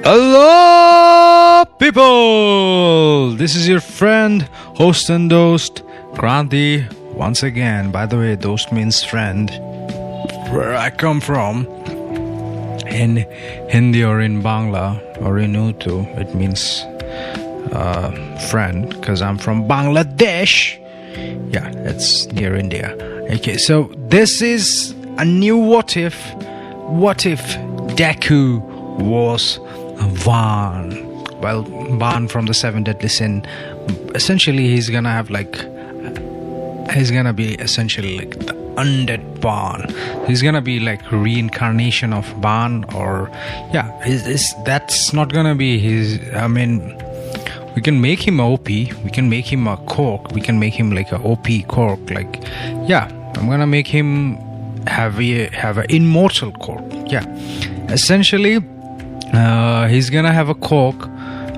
Hello, people! This is your friend, host and host, Kranti, once again. By the way, host means friend. Where I come from, in Hindi or in Bangla or in Urdu, it means friend, because I'm from Bangladesh. Yeah, it's near India. Okay, so this is a new what if. What if Deku was Van? Well, Van from the Seven Deadly Sin. Essentially, he's gonna be essentially like the undead Van. He's gonna be like reincarnation of Van, or that's not gonna be his. I mean, we can make him OP. We can make him a Cork. We can make him like a OP Cork. Like, yeah, I'm gonna make him have an immortal Cork. Yeah, essentially. He's gonna have a Cork,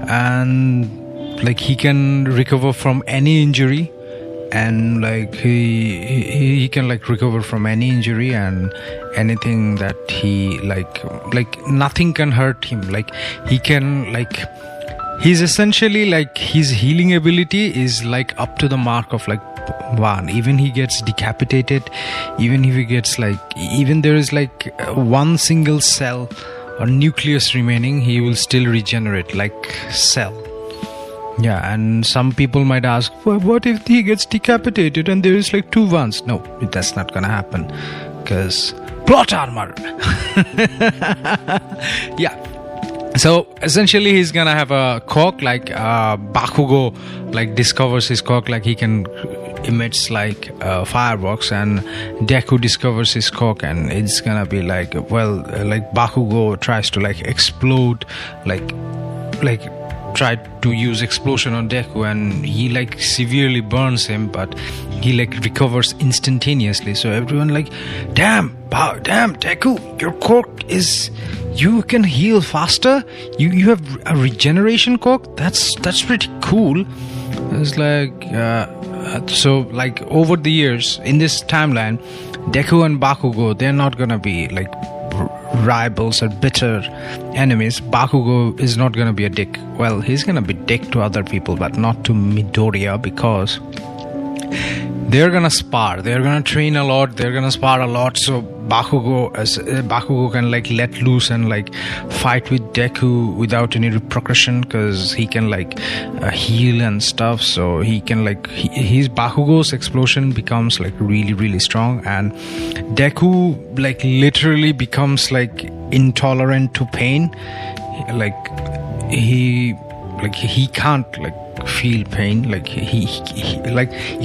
and like he can recover from any injury, and like he can like recover from any injury and anything that he like nothing can hurt him. Like he can he's essentially like his healing ability is like up to the mark of like Van. Even he gets decapitated, even if he gets even there is like one single cell or nucleus remaining, he will still regenerate like Cell. Yeah, and some people might ask, well, what if he gets decapitated and there is like two Vans? No, that's not gonna happen, because plot armor. Yeah. So essentially he's gonna have a Cork like Bakugo like discovers his Cork, like he can emits like fireworks, and Deku discovers his Cork, and it's gonna be like Bakugo tries to like explode, like try to use explosion on Deku, and he like severely burns him, but he like recovers instantaneously. So everyone like, damn Deku, your Cork is, you can heal faster, you have a regeneration Cork, that's pretty cool. It's like so like over the years in this timeline, Deku and Bakugo, they're not gonna be like rivals or bitter enemies. Bakugo is not gonna be a dick. Well, he's gonna be dick to other people, but not to Midoriya, because they're gonna spar, they're gonna train a lot, they're gonna spar a lot. So Bakugo can like let loose and like fight with Deku without any repercussion, because he can like heal and stuff. So he can like his Bakugo's explosion becomes like really really strong, and Deku like literally becomes like intolerant to pain. Like he can't like feel pain. Like he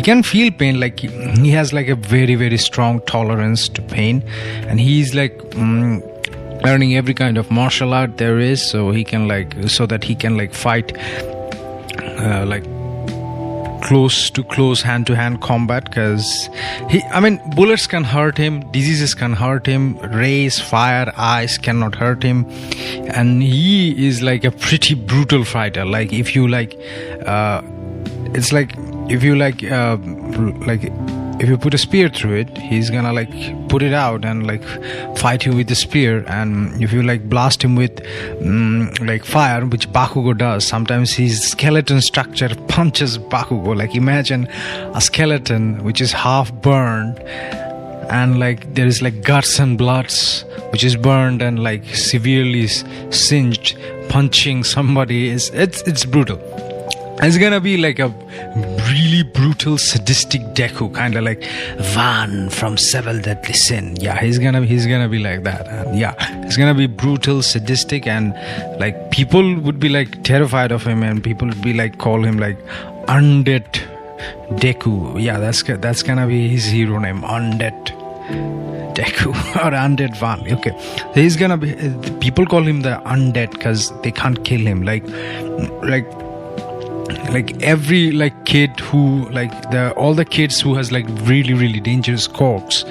can feel pain. Like he has like a very very strong tolerance to pain, and he's like learning every kind of martial art there is, so he can that he can fight like close to close, hand to hand combat, because bullets can hurt him, diseases can hurt him, rays, fire, ice cannot hurt him, and he is like a pretty brutal fighter. Like if you if you put a spear through it, he's gonna like put it out and like fight you with the spear. And if you like blast him with like fire, which Bakugo does, sometimes his skeleton structure punches Bakugo. Like imagine a skeleton which is half burned, and like there is like guts and bloods which is burned and like severely singed, punching somebody it's brutal. It's gonna be like a really brutal, sadistic Deku, kind of like Van from Seven Deadly Sin. Yeah, he's gonna be like that. And yeah, he's gonna be brutal, sadistic, and like people would be like terrified of him, and people would be like call him like Undead Deku. Yeah, that's gonna be his hero name, Undead Deku or Undead Van. Okay, so he's gonna be. People call him the Undead because they can't kill him. Like every like kid who all the kids who has like really really dangerous Corks,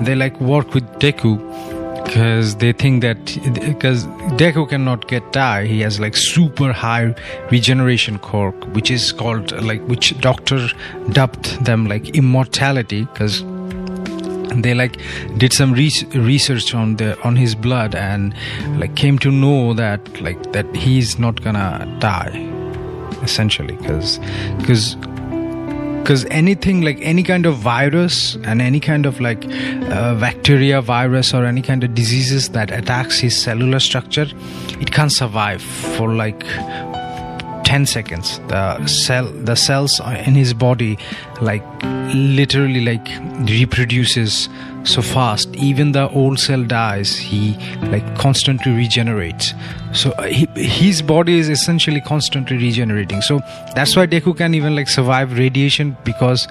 they like work with Deku, because they think that because Deku cannot die, he has like super high regeneration Cork, which is called which doctor dubbed them like immortality, because they like did some research on his blood, and like came to know that he's not gonna die, essentially, because anything, like any kind of virus and any kind of like bacteria, virus, or any kind of diseases that attacks his cellular structure, it can't survive for like 10 seconds. The cells in his body like literally like reproduces so fast. Even the old cell dies, he like constantly regenerates. So his body is essentially constantly regenerating. So that's why Deku can even like survive radiation, because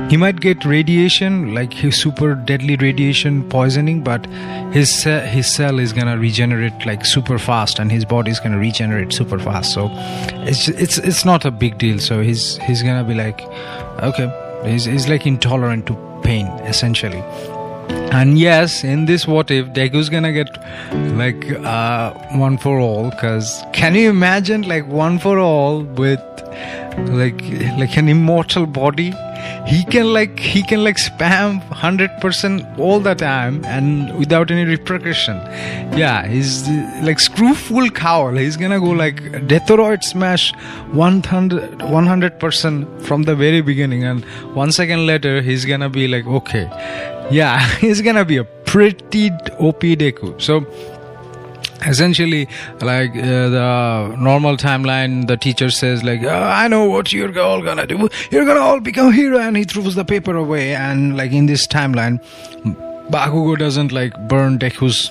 he might get radiation, like his super deadly radiation poisoning, but his cell is gonna regenerate like super fast, and his body is gonna regenerate super fast. So it's not a big deal. So he's gonna be like, okay, he's like intolerant to pain, essentially. And yes, in this what if, Deku's gonna get like one for all, because can you imagine like one for all with like an immortal body? He can like spam 100% all the time and without any repercussion. Yeah, he's like screw full cowl. He's gonna go like Deathroid smash 100% from the very beginning, and 1 second later he's gonna be like, okay, yeah, he's gonna be a pretty OP Deku. So essentially, like the normal timeline, the teacher says like, I know what you're all gonna do. You're gonna all become hero, and he throws the paper away. And like in this timeline, Bakugo doesn't like burn Deku's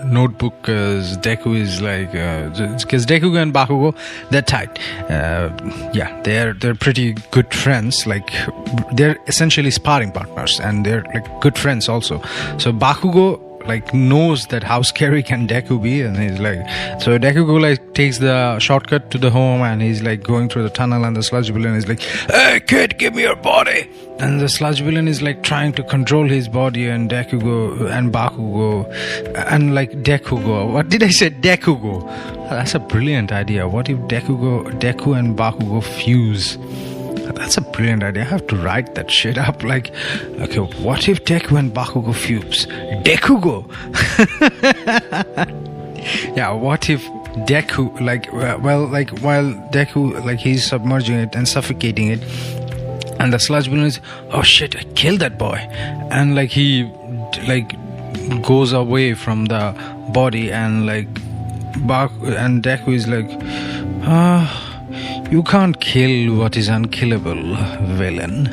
notebook, because Deku is like, because Deku and Bakugo, they're tight. Yeah, they're pretty good friends. Like they're essentially sparring partners, and they're like good friends also. So Bakugo like knows that how scary can Deku be, and he's like, so Deku like takes the shortcut to the home, and he's like going through the tunnel, and the sludge villain is like, hey kid, give me your body. And the sludge villain is like trying to control his body, and Bakugo and like Deku. What did I say? Deku. That's a brilliant idea. What if Deku and Bakugo fuse? That's a brilliant idea. I have to write that shit up. Like, okay, what if Deku and Bakugo fuse? Dekugo. Yeah, what if Deku, like, while Deku, like, he's submerging it and suffocating it, and the sludge villain is, oh shit, I killed that boy, and like he like goes away from the body, and like and Deku is like, you can't kill what is unkillable, villain.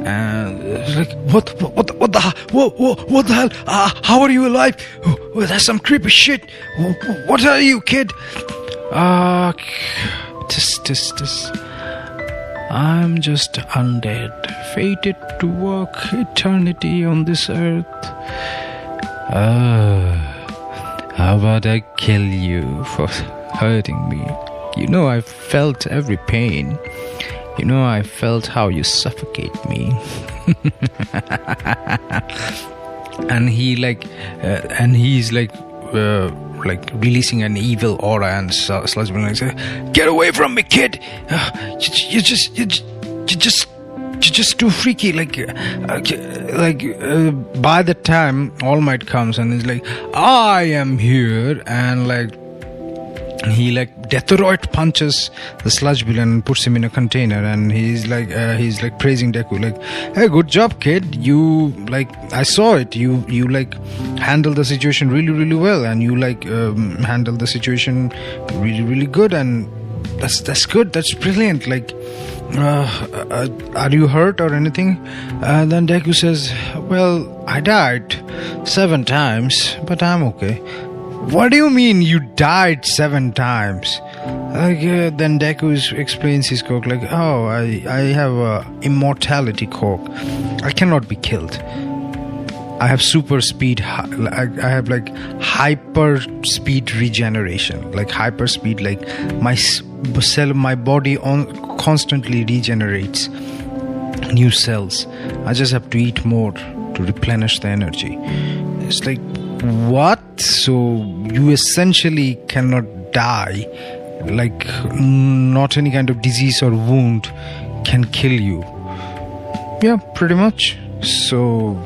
And like, what the hell? How are you alive? Oh, that's some creepy shit. What are you, kid? I'm just undead, fated to walk eternity on this earth. How about I kill you for hurting me? You know, I felt every pain. You know, I felt how you suffocate me. And he's like releasing an evil aura, and Sludge Villain like, get away from me, kid! You're just too freaky. By the time All Might comes, and he's like, I am here, and like he like Deathroid punches the sludge villain and puts him in a container, and he's like praising Deku, like, hey, good job, kid, you like, I saw it, you like handled the situation really, really well, and you like handled the situation really, really good, and that's good, that's brilliant, like, are you hurt or anything? Then Deku says, well, I died 7 times, but I'm okay. What do you mean you died 7 times? Like, then Deku explains his quirk, like, oh, I have a immortality quirk. I cannot be killed. I have super speed. I have like hyper speed regeneration. Like hyper speed, like my body constantly regenerates new cells. I just have to eat more to replenish the energy. It's like, what? So you essentially cannot die, like not any kind of disease or wound can kill you. Yeah, pretty much. So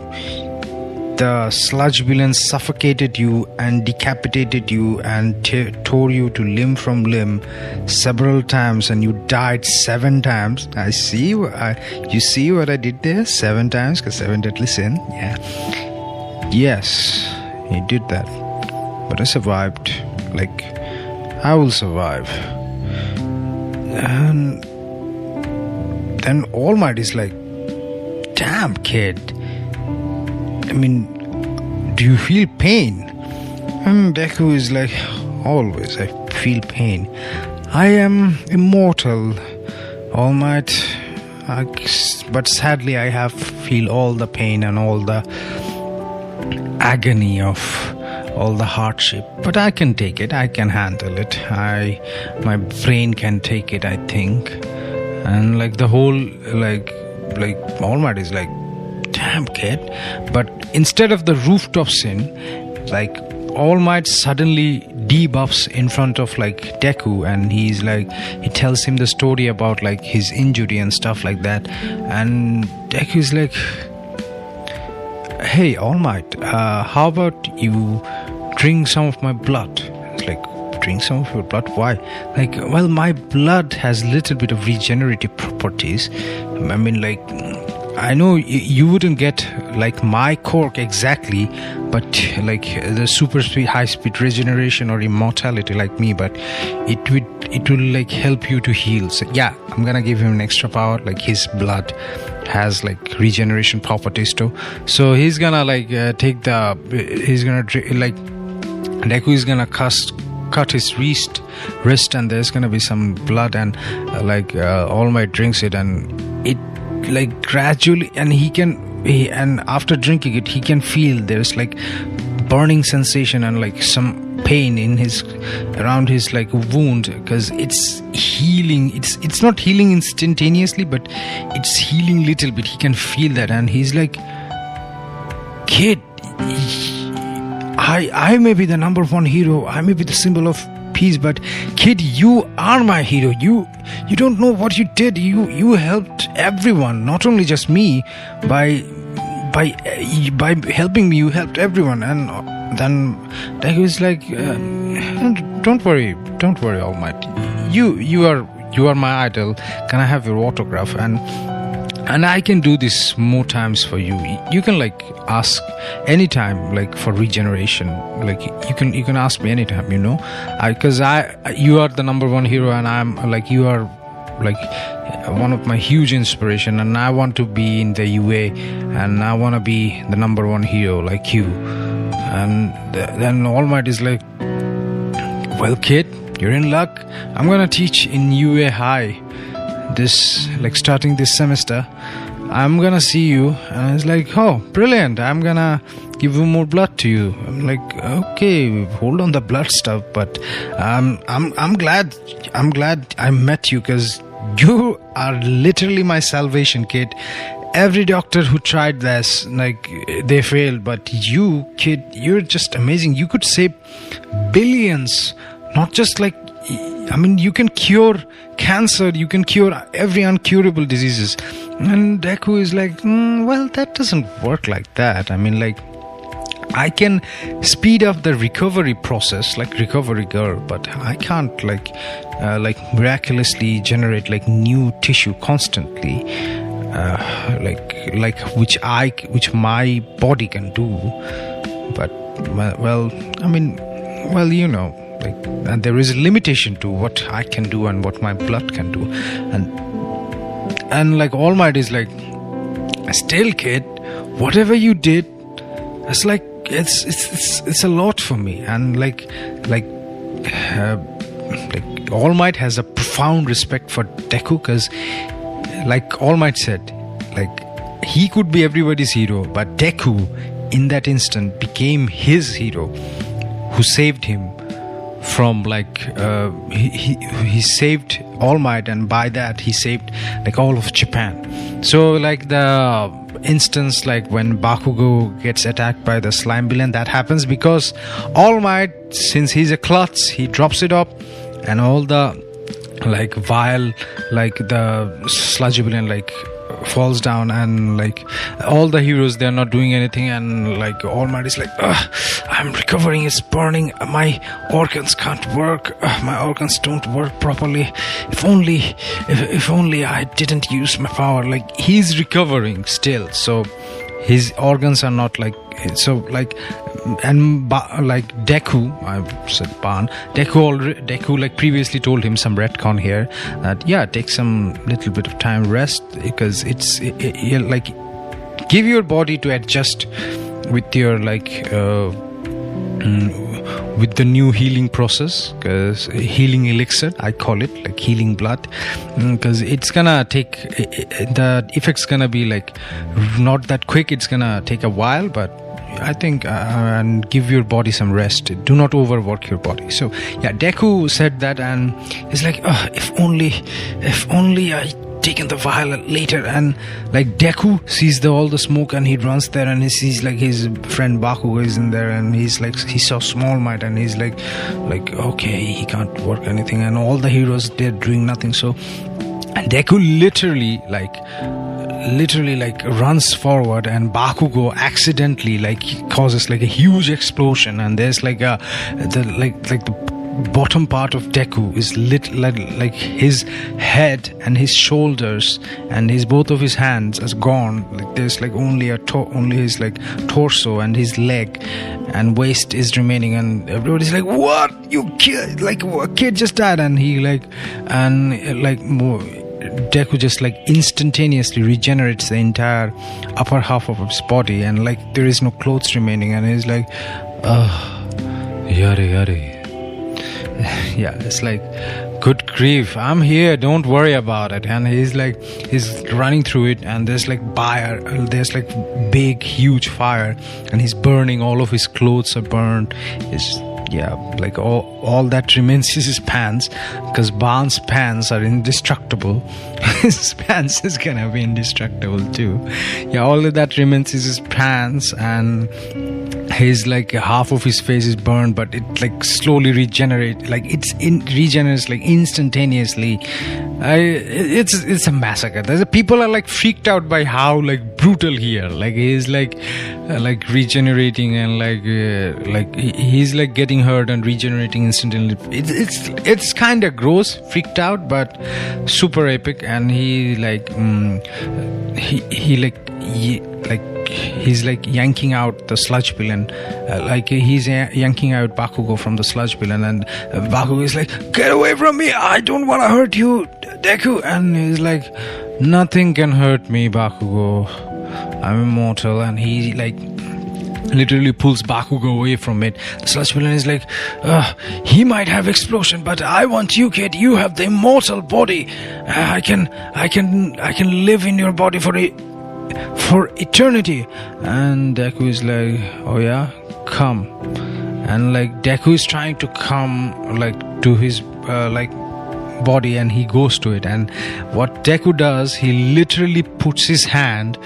the sludge villain suffocated you and decapitated you and tore you to limb from limb several times, and you died 7 times. I see. You see what I did there? 7 times, because 7 deadly sin. Yeah. Yes, he did that. But I survived. Like, I will survive. And then All Might is like, damn, kid. I mean, do you feel pain? And Deku is like, always, I feel pain. I am immortal, All Might. But sadly, I feel all the pain and all the agony of all the hardship. But I can take it. I can handle it. My brain can take it, I think. And like the whole, like All Might is like, damn, kid. But instead of the rooftop sin, like All Might suddenly debuffs in front of like Deku, and he's like, he tells him the story about like his injury and stuff like that. And Deku is like, hey, All Might, how about you drink some of my blood? It's like, drink some of your blood? Why? Like, well, my blood has little bit of regenerative properties. I mean, like, I know you wouldn't get like my quirk exactly, but like the super speed, high speed regeneration or immortality like me, but it will like help you to heal. So yeah, I'm gonna give him an extra power. Like his blood has like regeneration properties too. So he's gonna like take the, he's gonna like, Deku is gonna cut his wrist, and there's gonna be some blood, and All Might drinks it, and it like gradually, and and after drinking it, he can feel there's like burning sensation and like some pain in around his like wound, because it's healing. It's not healing instantaneously, but it's healing little bit. He can feel that, and he's like, kid, I may be the number one hero, I may be the symbol of peace, but kid, you are my hero. You don't know what you did. You helped everyone, not only just me. By helping me, you helped everyone. And then Deku is like, don't worry, All Might. You are my idol. Can I have your autograph? And I can do this more times for you. You can like ask anytime, like for regeneration. Like you can ask me anytime, you know, because you are the number one hero, and I'm like, you are like one of my huge inspiration, and I want to be in the UA, and I want to be the number one hero like you. And then All Might is like, well, kid, you're in luck. I'm gonna teach in UA High starting this semester. I'm gonna see you. And it's like, oh, brilliant, I'm gonna give you more blood to you. I'm like, okay, hold on the blood stuff, but I'm glad I met you, because you are literally my salvation, kid. Every doctor who tried this, like, they failed, but you, kid, you're just amazing. You could save billions, not just like, I mean, you can cure cancer, you can cure every uncurable diseases. And Deku is like, well, that doesn't work like that. I mean, like, I can speed up the recovery process, like recovery girl, but I can't like miraculously generate like new tissue constantly, which my body can do. But well, I mean, well, you know, like, and there is a limitation to what I can do and what my blood can do. And like All Might is like, still, kid, whatever you did, it's like, it's a lot for me. And like All Might has a profound respect for Deku, because like All Might said, like, he could be everybody's hero, but Deku in that instant became his hero, who saved him from like he saved All Might, and by that he saved like all of Japan. So like the instance like when Bakugo gets attacked by the slime villain, that happens because All Might, since he's a klutz, he drops it up, and all the like vile, like the sludgy villain, like falls down, and like all the heroes, they're not doing anything, and like All Might is like, I'm recovering, it's burning, my organs can't work, my organs don't work properly, if only I didn't use my power. Like he's recovering still, so his organs are not like, so like, and like Deku, I said Ban, Deku like previously told him some retcon here that take some little bit of time rest, because it's like give your body to adjust with your like with the new healing process, because healing elixir, I call it, like healing blood, because it's gonna take, the effect's gonna be like not that quick, it's gonna take a while, but I think and give your body some rest, do not overwork your body. So yeah, Deku said that, and he's like, if only I taken the vial later. And like Deku sees all the smoke, and he runs there, and he sees like his friend Bakugo is in there, and he's like, he saw Small Might, and he's like okay, he can't work anything, and all the heroes, they're doing nothing. So and Deku literally runs forward, and Bakugo accidentally like causes like a huge explosion, and there's like the bottom part of Deku is lit, like his head and his shoulders and his both of his hands is gone. Like there's like only his like torso and his leg and waist is remaining, and everybody's like, what, you kid, like a kid just died. And he like, and like more Deku just like instantaneously regenerates the entire upper half of his body, and like there is no clothes remaining, and he's like, yare. Yeah, it's like, good grief, I'm here, don't worry about it. And he's running through it, and there's like big huge fire, and he's burning, all of his clothes are burned. Like all that remains is his pants, because Ban's pants are indestructible. His pants is gonna be indestructible too. Yeah, all of that remains is his pants, and his like half of his face is burned, but it like slowly regenerates, like regenerates like instantaneously. It's a massacre. People are like freaked out by how like brutal here. Like he's like regenerating, and like he's like getting hurt and regenerating instantly. It's kind of gross, freaked out, but super epic. And he's like yanking out the sludge villain, he's yanking out Bakugo from the sludge villain, and Bakugo is like, get away from me, I don't want to hurt you, Deku. And he's like, nothing can hurt me, Bakugo, I'm immortal. And he like literally pulls Bakugo away from it. The sludge villain is like, he might have explosion, but I want you, kid, you have the immortal body, I can live in your body for eternity. And Deku is like, oh yeah, come. And like Deku is trying to come like to his like body, and he goes to it, and what Deku does, he literally puts his hand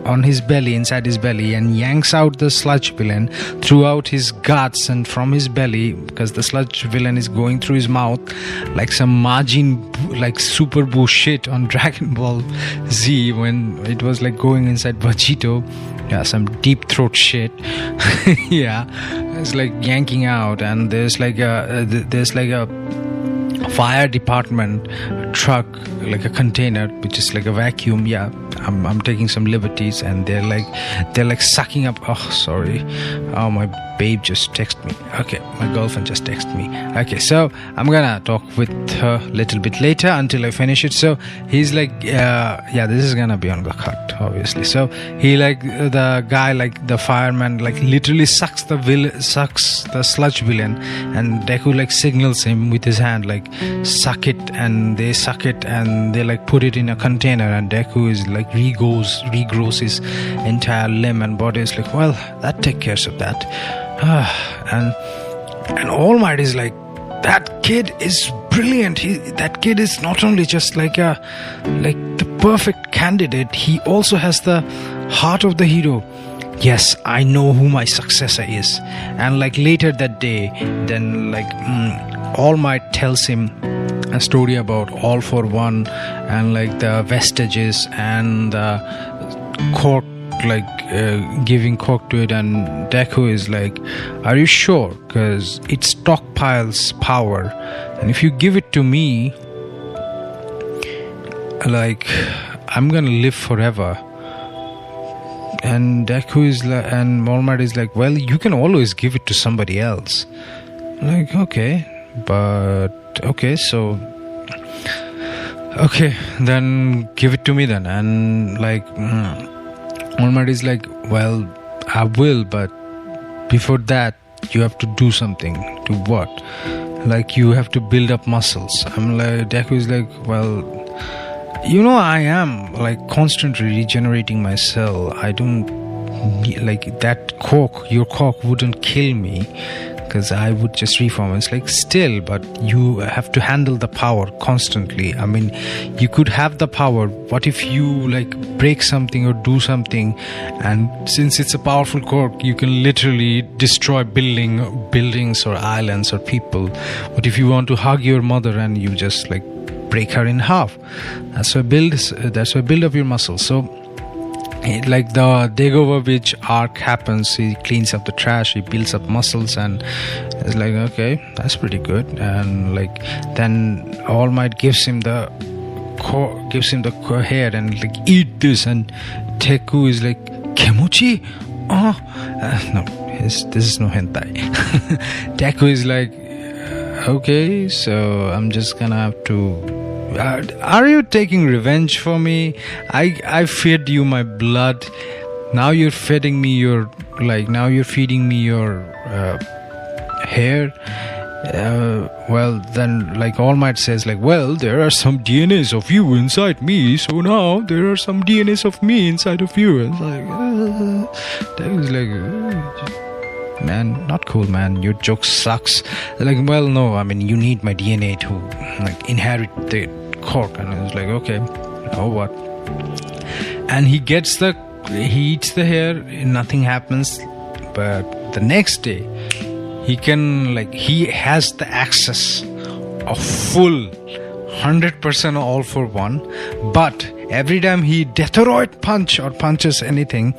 on his belly, inside his belly, and yanks out the sludge villain throughout his guts and from his belly, because the sludge villain is going through his mouth like some Majin like Super Buu shit on Dragon Ball Z when it was like going inside Vegito. Yeah, some deep throat shit. Yeah, it's like yanking out, and there's like a fire department truck, like a container, which is like a vacuum. Yeah, I'm taking some liberties, and they're like sucking up. Oh, sorry. Oh, my babe just texted me. Okay, my girlfriend just texted me. Okay, so I'm gonna talk with her a little bit later until I finish it. So he's like, this is gonna be on the cut, obviously. So he like the guy, like the fireman, like literally sucks the sludge villain, and Deku like signals him with his hand, like suck it, and they suck it, and they like put it in a container, and Deku is like regrows his entire limb and body. Is like, well, that takes care of that. And All Might is like, that kid is brilliant. That kid is not only just like the perfect candidate, he also has the heart of the hero. Yes, I know who my successor is. And like later that day, then like All Might tells him a story about all for one and like the vestiges and the cork, like giving cork to it, and Deku is like, are you sure? Because it stockpiles power, and if you give it to me, like, I'm gonna live forever. And Deku is like, and All Might is like, well, you can always give it to somebody else. Like, okay, but okay, so okay, then give it to me then. And like All Might is like, well, I will, but before that you have to do something. Do what? Like, you have to build up muscles. I'm like, Deku is like, well, you know, I am like constantly regenerating my cell. I don't need, like, that cork, your cork wouldn't kill me, because I would just reform. It's like, still, but you have to handle the power constantly. I mean, you could have the power. What if you like break something or do something, and since it's a powerful cork, you can literally destroy buildings or islands or people. What if you want to hug your mother and you just like break her in half? That's why build up your muscles. So like the Dagover Witch arc happens, he cleans up the trash, he builds up muscles, and it's like, okay, that's pretty good. And like then All Might gives him the hair and like, eat this, and Deku is like, Kemochi? No, this is no hentai. Deku is like, okay, so I'm just gonna have to. Are you taking revenge for me? I fed you my blood. Now you're feeding me your hair. Well, then like All Might says like, well, there are some DNAs of you inside me, so now there are some DNAs of me inside of you. It's like that was like, man, not cool, man. Your joke sucks. Like, well, no, I mean, you need my DNA to like inherit the cork. And I was like, okay, oh what? And he eats the hair, nothing happens. But the next day, he has the access of full 100% all for one. But every time he Deathoroid punches anything,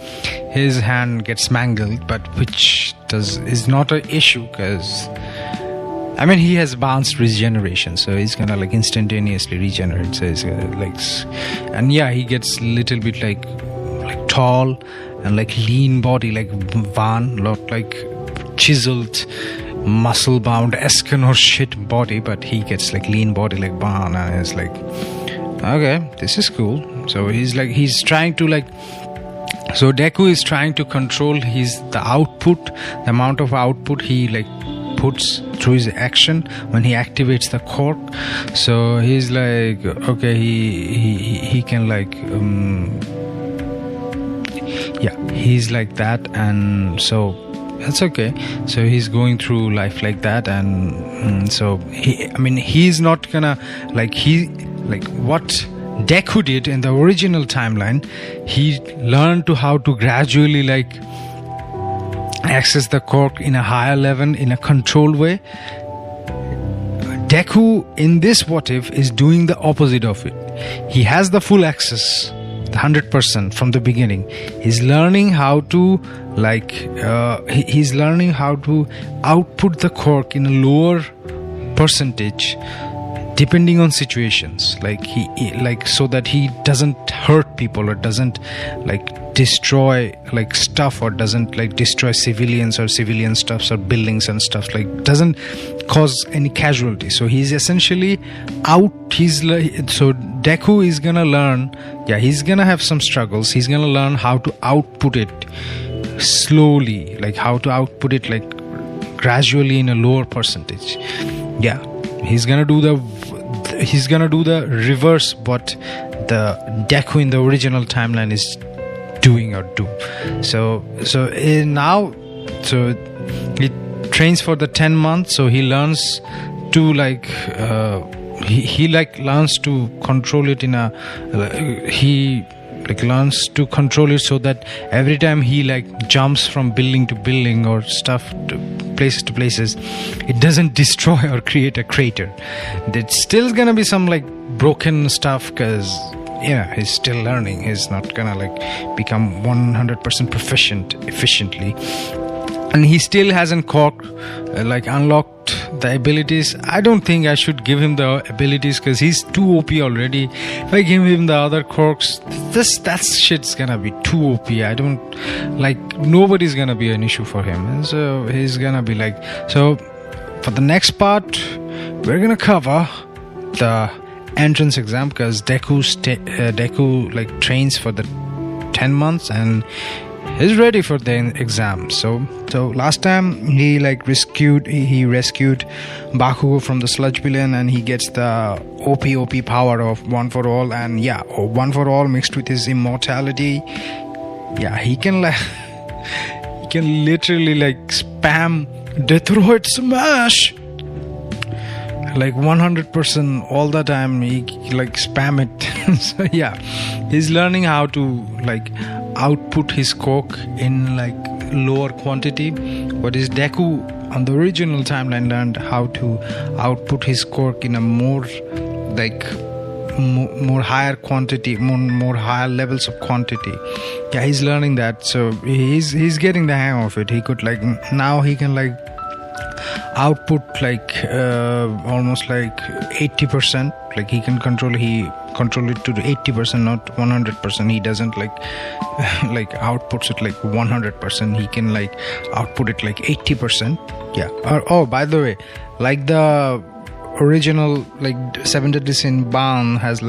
his hand gets mangled, but which is not an issue, because I mean, he has advanced regeneration, so he's gonna like instantaneously regenerate. So he's like, and yeah, he gets a little bit like tall and like lean body, like Van, not like chiseled, muscle bound Escanor shit body, but he gets like lean body like Van, and it's like, okay, this is cool. So he's trying to like. So Deku is trying to control the amount of output he like puts through his action when he activates the cork. So he's like, okay, he can like he's like that, and so that's okay. So he's going through life like that, and so he's not gonna like what Deku did in the original timeline. He learned how to gradually like access the cork in a higher level, in a controlled way. Deku in this what if is doing the opposite of it. He has the full access, the 100% from the beginning. He's learning how to he's learning how to output the cork in a lower percentage depending on situations, like so that he doesn't hurt people or doesn't like destroy like stuff, or doesn't like destroy civilians or civilian stuffs or buildings and stuff, like doesn't cause any casualty. So he's essentially out. So Deku is gonna learn, he's gonna have some struggles. He's gonna learn how to output it slowly, like how to output it like gradually in a lower percentage. He's gonna do the reverse what the Deku in the original timeline is doing or do. So he trains for the 10 months. So he learns to like he learns to control it in a like learns to control it, so that every time he like jumps from building to building or stuff to places, it doesn't destroy or create a crater. There's still gonna be some like broken stuff, because he's still learning. He's not gonna like become 100% proficient efficiently, and he still hasn't unlocked the abilities. I don't think I should give him the abilities, because he's too OP already. If I give him the other quirks, that shit's gonna be too OP. I don't like, nobody's gonna be an issue for him, and so he's gonna be like. So for the next part, we're gonna cover the entrance exam, because Deku like trains for the 10 months and is ready for the exam. So last time he rescued Bakugo from the sludge villain, and he gets the OP power of one for all, and one for all mixed with his immortality. He can literally spam Detroit Smash 100% all the time. He spam it. So he's learning how to output his coke in lower quantity. What is Deku on the original timeline learned how to output his coke in a more higher quantity, more higher levels of quantity. He's learning that, so he's getting the hang of it. He could now he can output almost 80%. He can control it to 80%, not 100%. He doesn't outputs it 100%. He can output it 80%. Oh, by the way, the original 7 Deadly Sin Ban has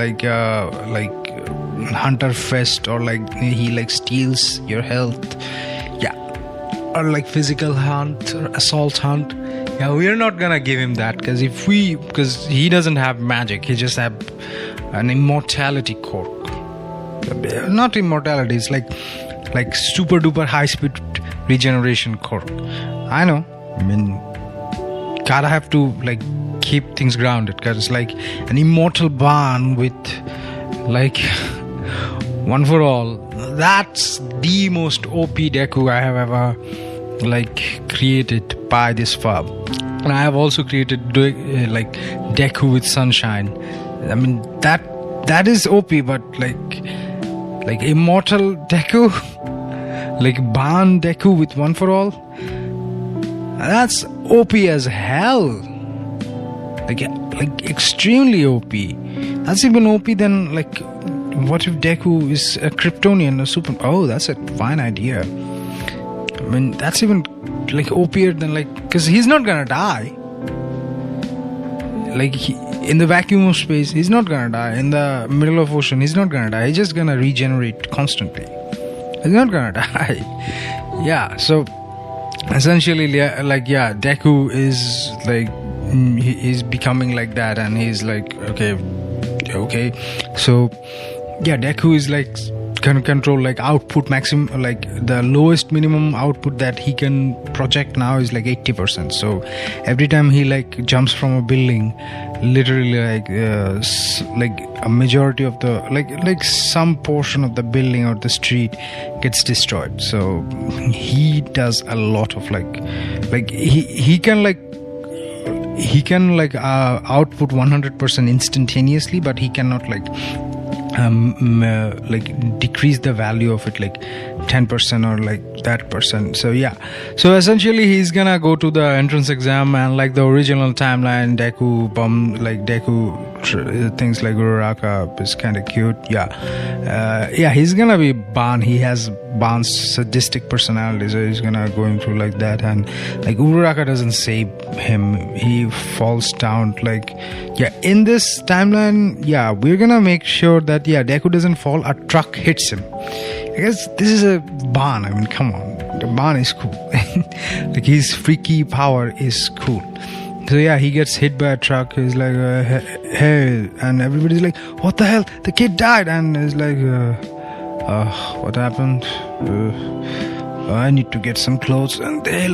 Hunter Fest, or he steals your health, or physical hunt or assault hunt. We're not gonna give him that, because he doesn't have magic. He just have an immortality quirk. Not immortality, it's like super duper high speed regeneration quirk. I know, I mean, gotta have to keep things grounded, because it's an immortal ban with one for all. That's the most OP Deku I have ever created by this far. And I have also created Deku with Sunshine. I mean, that is OP, but immortal Deku, Ban Deku with one for all, that's OP as hell. Extremely OP. That's even OP than what if Deku is a Kryptonian or super? Oh, that's a fine idea. I mean, that's even OPier than because he's not gonna die. In the vacuum of space, he's not gonna die. In the middle of ocean, he's not gonna die. He's just gonna regenerate constantly. He's not gonna die. So essentially, Deku is he's becoming like that, and he's okay. So Deku is can control output maximum, the lowest minimum output that he can project now is 80%. So every time he jumps from a building, literally a majority of the some portion of the building or the street gets destroyed. So he does a lot of he can output 100% instantaneously, but he cannot decrease the value of it 10% or that percent. So essentially he's gonna go to the entrance exam, and the original timeline, Deku things like Uraraka is kind of cute. He's gonna be Ban. He has Ban's sadistic personality, so he's gonna going through that, and Uraraka doesn't save him. He falls down in this timeline. We're gonna make sure that Deku doesn't fall. A truck hits him. I guess this is a Ban. I mean, come on, the Ban is cool. His freaky power is cool. So he gets hit by a truck. He's hey, and everybody's what the hell? The kid died, and he's what happened? I need to get some clothes, and they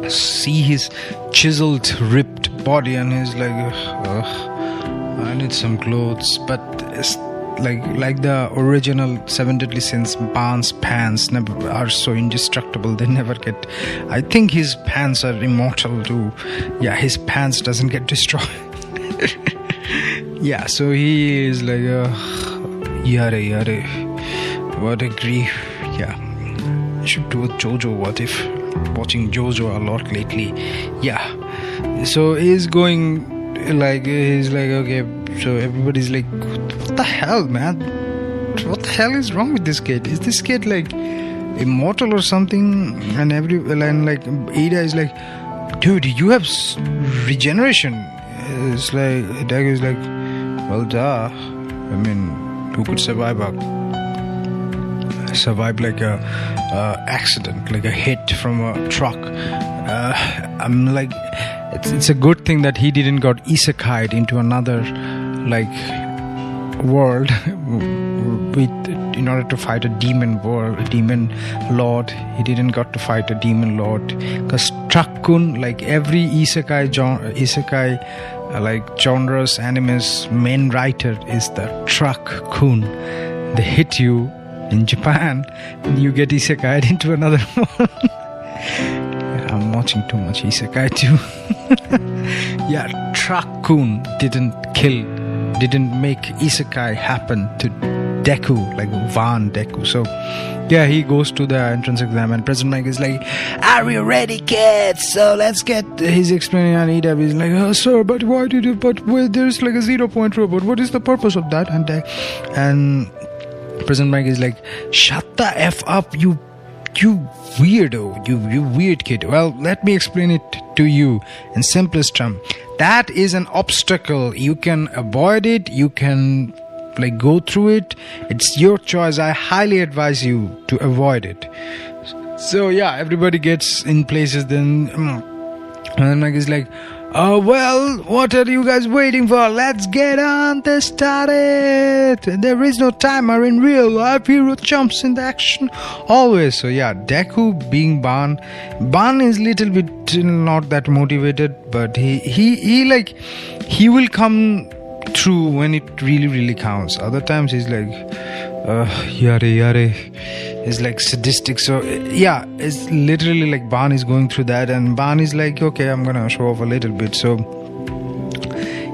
see his chiseled, ripped body, and he's I need some clothes, but it's like the original Seven Deadly Sins, Ban's pants are so indestructible. They never get. I think his pants are immortal too. Yeah, his pants doesn't get destroyed. Yeah, so he is like yare. What a grief. Yeah, I should do a JoJo what if. Watching JoJo a lot lately. Yeah, so he's going he's like, okay, so everybody's like, what the hell, man, what the hell is wrong with this kid? Is this kid like immortal or something? And like Ada is like, dude, you have regeneration. It's like Deku is like, well, duh, I mean, who could survive like a accident, like a hit from a truck? I'm like, it's a good thing that he didn't got isekai'd into another like world in order to fight a demon lord. He didn't got to fight a demon lord, because Truck-kun, like every isekai like genres anime's main writer is the Truck-kun. They hit you in Japan and you get isekai'd into another one. I'm watching too much isekai too. Yeah, Truck-kun didn't make isekai happen to Deku, like Van Deku. So yeah, he goes to the entrance exam and President Mike is like, are you ready, kids? So let's get. He's explaining, and Ida is like, oh, sir, but why did you, but where there's like a 0-point robot, what is the purpose of that? And President Mike is like, shut the F up, you weirdo, you weird kid. Well, let me explain it to you in simplest term. That is an obstacle. You can avoid it, you can like go through it. It's your choice. I highly advise you to avoid it. So yeah, everybody gets in places. Then and Mike is like, oh, well, what are you guys waiting for? Let's get on this started. There is no timer in real life. Hero jumps in the action always. So yeah, Deku being Ban is little bit not that motivated, but he will come through when it really counts. Other times he's like yare. He's like sadistic. So yeah, it's literally like Ban is going through that, and Ban is like, okay, I'm gonna show off a little bit. So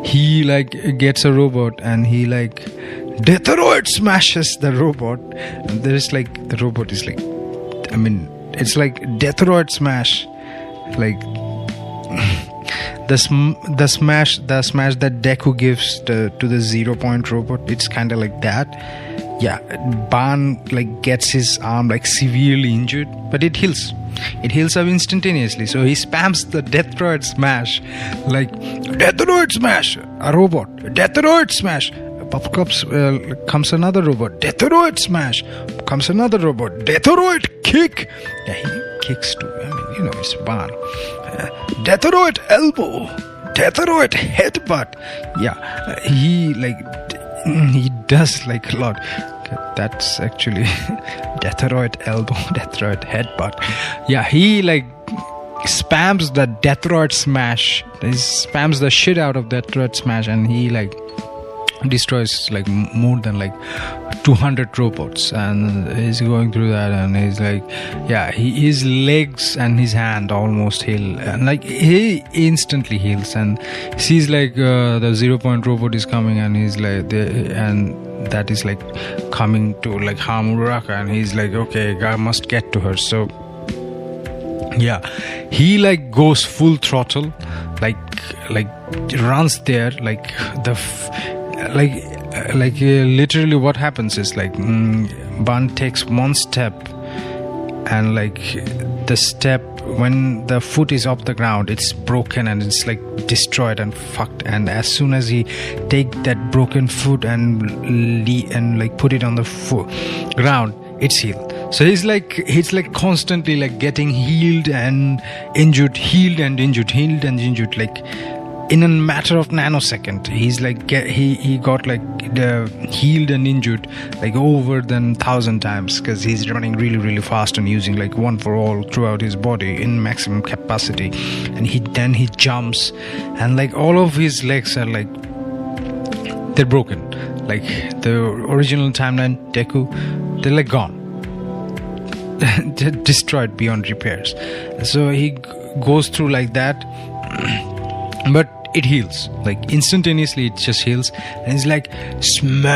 he like gets a robot and he like Detroit smashes the robot. And there's like, the robot is like, I mean, it's like Detroit smash, like the smash that Deku gives to the 0-point robot. It's kind of like that. Yeah, Ban like gets his arm like severely injured, but it heals. It heals up instantaneously. So he spams the Detroit smash, like Detroit smash, a robot. Detroit smash. Comes another robot. Detroit smash. Comes another robot. Detroit kick. Yeah, he kicks too. I mean, it's Ban. Detroit elbow. Detroit headbutt. Yeah, he does like a lot. That's actually Detroit elbow, Detroit headbutt. Yeah, he like spams the Detroit smash. He spams the shit out of Detroit smash, and he like destroys like more than like 200 robots, and he's going through that, and he's like, yeah, his legs and his hand almost heal, and like he instantly heals, and sees like the 0-point robot is coming, and he's like and that is like coming to like Hamuraka, and he's like, okay, I must get to her. So yeah, he like goes full throttle, like runs there, like literally what happens is like Ban takes one step, and like the step, when the foot is off the ground, it's broken and it's like destroyed and fucked, and as soon as he take that broken foot and like put it on the ground, it's healed. So he's like constantly like getting healed and injured, like in a matter of nanosecond. He's like he got like the healed and injured like over than 1,000 times, because he's running really fast and using like one for all throughout his body in maximum capacity. And he jumps, and like all of his legs are like, they're broken. like the original timeline Deku, they're like gone. Destroyed beyond repairs. So he goes through like that, but it heals like instantaneously. It just heals, and he's like smash,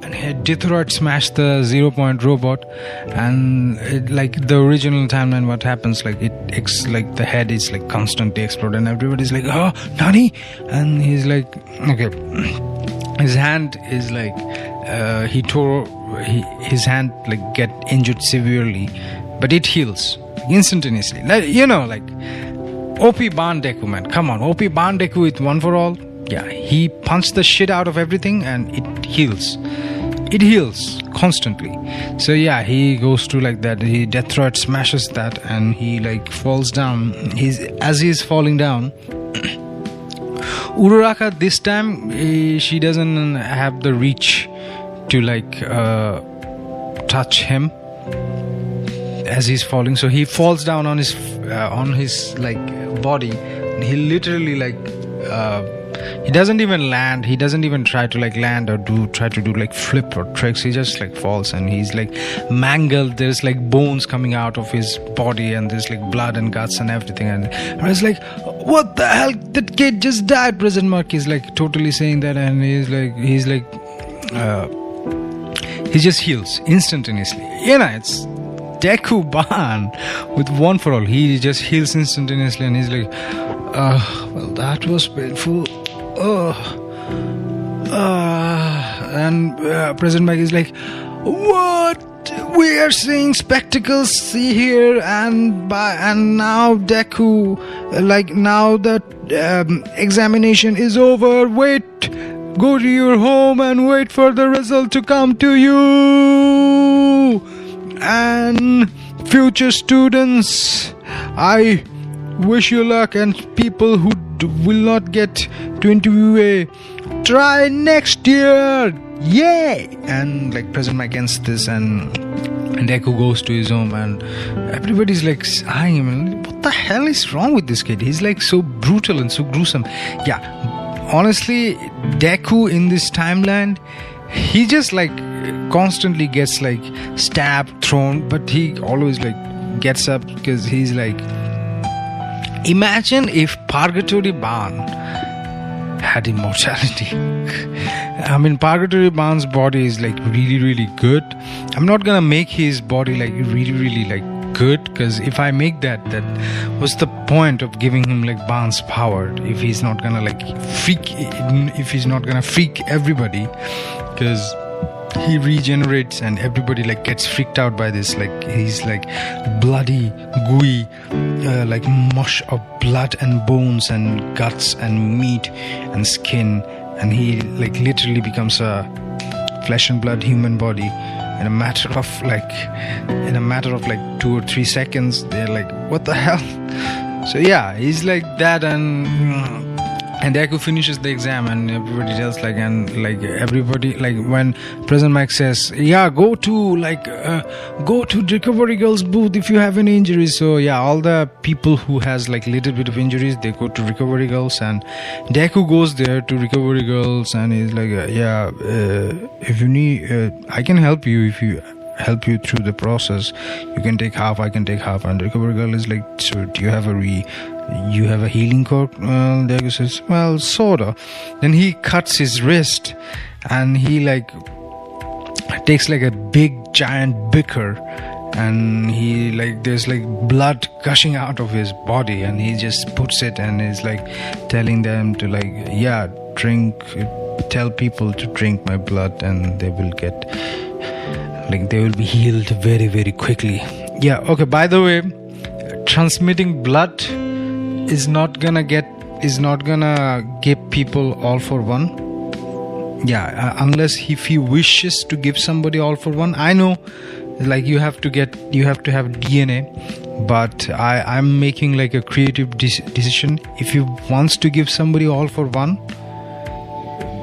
and Deathroid smashed the 0 Point robot, and like the original timeline, what happens, like like the head is like constantly exploding, and everybody's like, oh Nani, and he's like, okay, his hand is like his hand like get injured severely, but it heals instantaneously. Like, like OP Ban Deku, man, come on, OP Ban Deku with one for all. Yeah, he punched the shit out of everything and it heals. It heals constantly. So yeah, he goes through like that. He Deathroid smashes that, and he like falls down. As he's falling down, Uraraka this time she doesn't have the reach to like touch him as he's falling. So he falls down on his like body. And he literally like he doesn't even land. He doesn't even try to like land or try to do like flip or tricks. He just like falls, and he's like mangled. There's like bones coming out of his body, and there's like blood and guts and everything. And I was like, what the hell? That kid just died. President Mark is like totally saying that, and he's like he just heals instantaneously. It's Deku Ban with one for all. He just heals instantaneously, and he's like, well, that was painful. And President Mike is like, what? We are seeing spectacles here, and now Deku, like now that examination is over. Wait, go to your home and wait for the result to come to you. And future students, I wish you luck, and people who will not get to interview A, try next year. Yay! And like President Mike ends this, and Deku goes to his home, and everybody's like eyeing him. What the hell is wrong with this kid? He's like so brutal and so gruesome. Yeah, honestly, Deku in this timeline, he just like constantly gets like stabbed, thrown, but he always like gets up, because he's like, imagine if Purgatory Ban had immortality. I mean, Purgatory Ban's body is like really, really good. I'm not gonna make his body like really, really like good, because if I make that, what's the point of giving him like Ban's power if he's not gonna like freak everybody? Because he regenerates and everybody like gets freaked out by this. Like he's like bloody, gooey, like mush of blood and bones and guts and meat and skin, and he like literally becomes a flesh and blood human body in a matter of like 2 or 3 seconds. They're like, what the hell? So yeah, he's like that, and Deku finishes the exam, and everybody else like, and like everybody like, when President Mike says, yeah, go to Recovery Girl's booth if you have any injuries. So yeah, all the people who has like little bit of injuries, they go to Recovery Girls, and Deku goes there to Recovery Girls, and he's like, if you need, I can help you. If you help you through the process, you can take half, I can take half. And Recovery Girl is like, so do you have a healing cork? Deku says, well, sorta. Then he cuts his wrist, and he like takes like a big giant bicker, and he like, there's like blood gushing out of his body, and he just puts it, and is like telling them to like, yeah, tell people to drink my blood, and they will be healed very, very quickly. Yeah, okay, by the way, transmitting blood is not gonna give people all for one. Yeah, unless if he wishes to give somebody all for one. I know, like you have to have DNA, but I'm making like a creative decision. If he wants to give somebody all for one,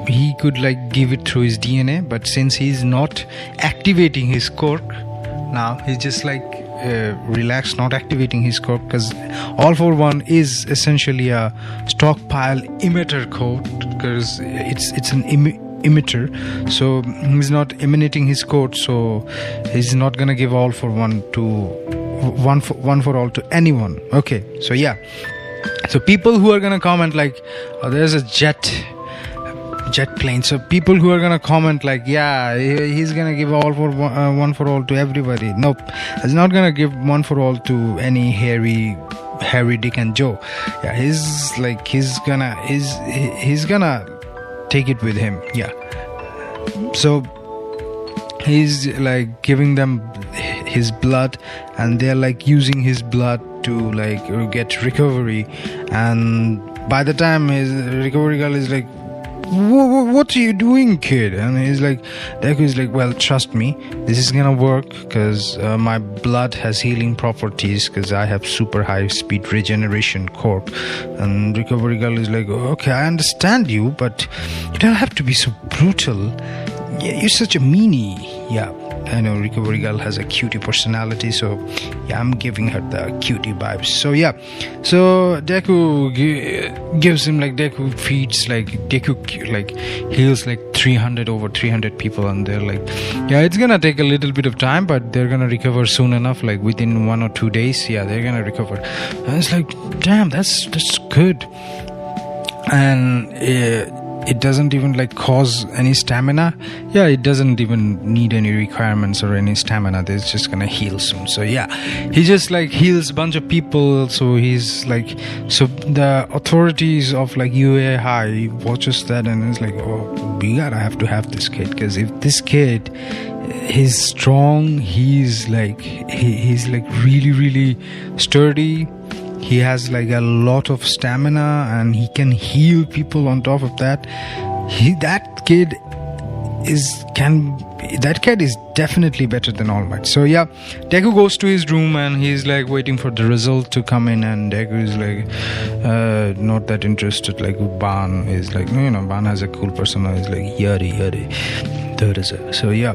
he could like give it through his DNA, but since he's not activating his cork now, he's just like relaxed, not activating his cork, because all for one is essentially a stockpile emitter code, because it's an emitter, so he's not emanating his quote, so he's not gonna give all for one for all to anyone. Okay, so yeah, so people who are gonna comment like, oh, there's a jet plane, so people who are gonna comment like, yeah, he's gonna give all for one for all to everybody. Nope, he's not gonna give one for all to any Harry, Dick and Joe. Yeah, he's gonna take it with him. Yeah, so he's like giving them his blood, and they're like using his blood to like get recovery. And by the time his recovery girl is like, what are you doing, kid? And he's like, Deku is like, well, trust me, this is gonna work, because my blood has healing properties, because I have super high speed regeneration cork. And recovery girl is like, okay, I understand you, but you don't have to be so brutal. Yeah, you're such a meanie. Yeah, I know recovery girl has a cutie personality, so yeah, I'm giving her the cutie vibes. So yeah, so Deku gives him like, Deku heals like 300 people, and they're like, yeah, it's gonna take a little bit of time, but they're gonna recover soon enough, like within 1 or 2 days. Yeah, they're gonna recover. And it's like, damn, that's good. And it doesn't even like cause any stamina. Yeah, it doesn't even need any requirements or any stamina. It's just gonna heal soon. So yeah, he just like heals a bunch of people. So he's like, so the authorities of like UA High watches that, and it's like, oh, we gotta have to have this kid, because if this kid is strong, he's like really sturdy. He has like a lot of stamina, and he can heal people on top of that. That kid is definitely better than All Might. So yeah, Deku goes to his room, and he's like waiting for the result to come in, and Deku is like not that interested. Like Ban is like, no, Ban has a cool persona. He's like, yari. So yeah,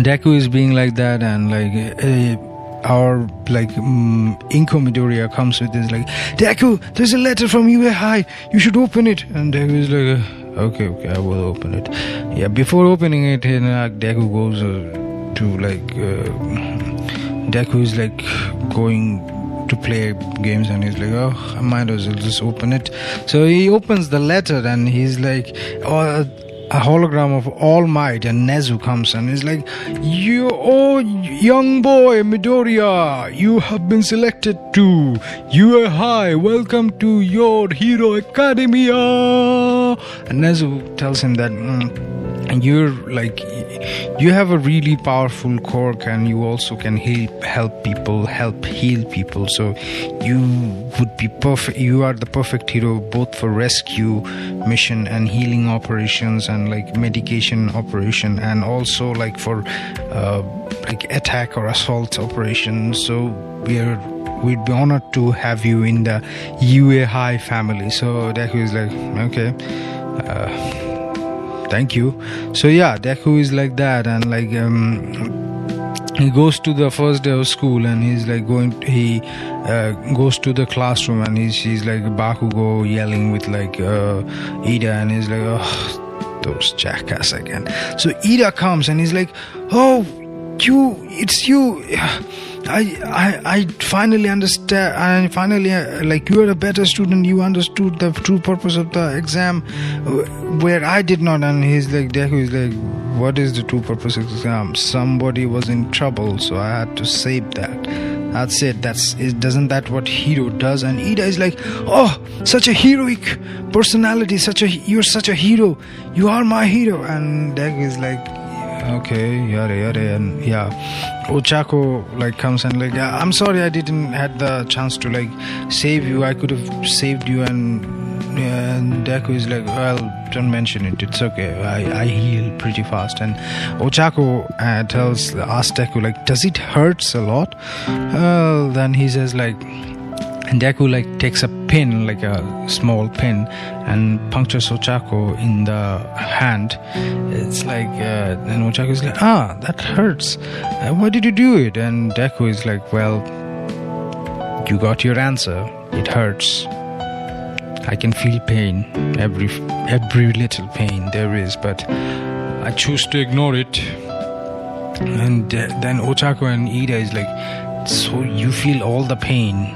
Deku is being like that, and like our like Inko Midoriya comes with this like, Deku, there's a letter from UA High, you should open it. And Deku is like, okay, I will open it. Yeah, before opening it, Deku goes to like Deku is like going to play games, and he's like, oh, I might as well just open it. So he opens the letter, and he's like, oh, a hologram of All Might, and Nezu comes, and he's like, young boy Midoriya, you have been selected to UA High, welcome to your Hero Academia. And Nezu tells him that you're like, you have a really powerful quirk, and you also can heal people, so you would be perfect. You are the perfect hero both for rescue mission and healing operations, and like medication operation, and also like for like attack or assault operations. So we'd be honored to have you in the UA High family. So Deku is like, okay, thank you. So yeah, Deku is like that, and like he goes to the first day of school, and he's like he goes to the classroom, and he's like Bakugo yelling with like Ida, and he's like, oh, those jackass again. So Ida comes, and he's like, oh, it's you. I finally understand. I finally like, you are a better student. You understood the true purpose of the exam, where I did not. And he's like, Deku is like, what is the true purpose of the exam? Somebody was in trouble, so I had to save that. That's it. Doesn't that what hero does? And Ida is like, oh, such a heroic personality. You're such a hero. You are my hero. And Deku is like, okay, yada, and yeah, Ochako like comes and like, I'm sorry, I didn't had the chance to like save you. I could have saved you. And Deku is like, well, don't mention it. It's okay. I heal pretty fast. And Ochako asks Deku like, does it hurts a lot? Then he says like, and Deku like takes a pin, like a small pin, and punctures Ochako in the hand. It's like, and Ochako is like, that hurts. Why did you do it? And Deku is like, well, you got your answer. It hurts. I can feel pain, every little pain there is, but I choose to ignore it. And then Ochako and Ida is like, so you feel all the pain?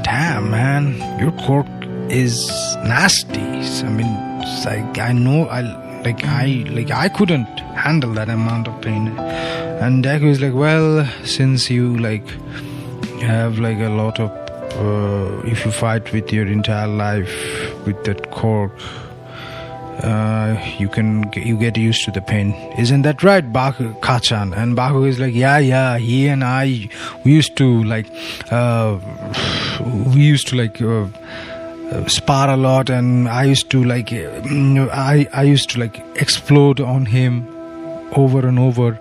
Damn, man, your quirk is nasty. I mean, it's like, I know, I couldn't handle that amount of pain. And Deku is like, well, since you like have like a lot of if you fight with your entire life with that quirk, you get used to the pain. Isn't that right, Kachan? And Baku is like, yeah, he and I, we used to spar a lot, and I used to explode on him over and over.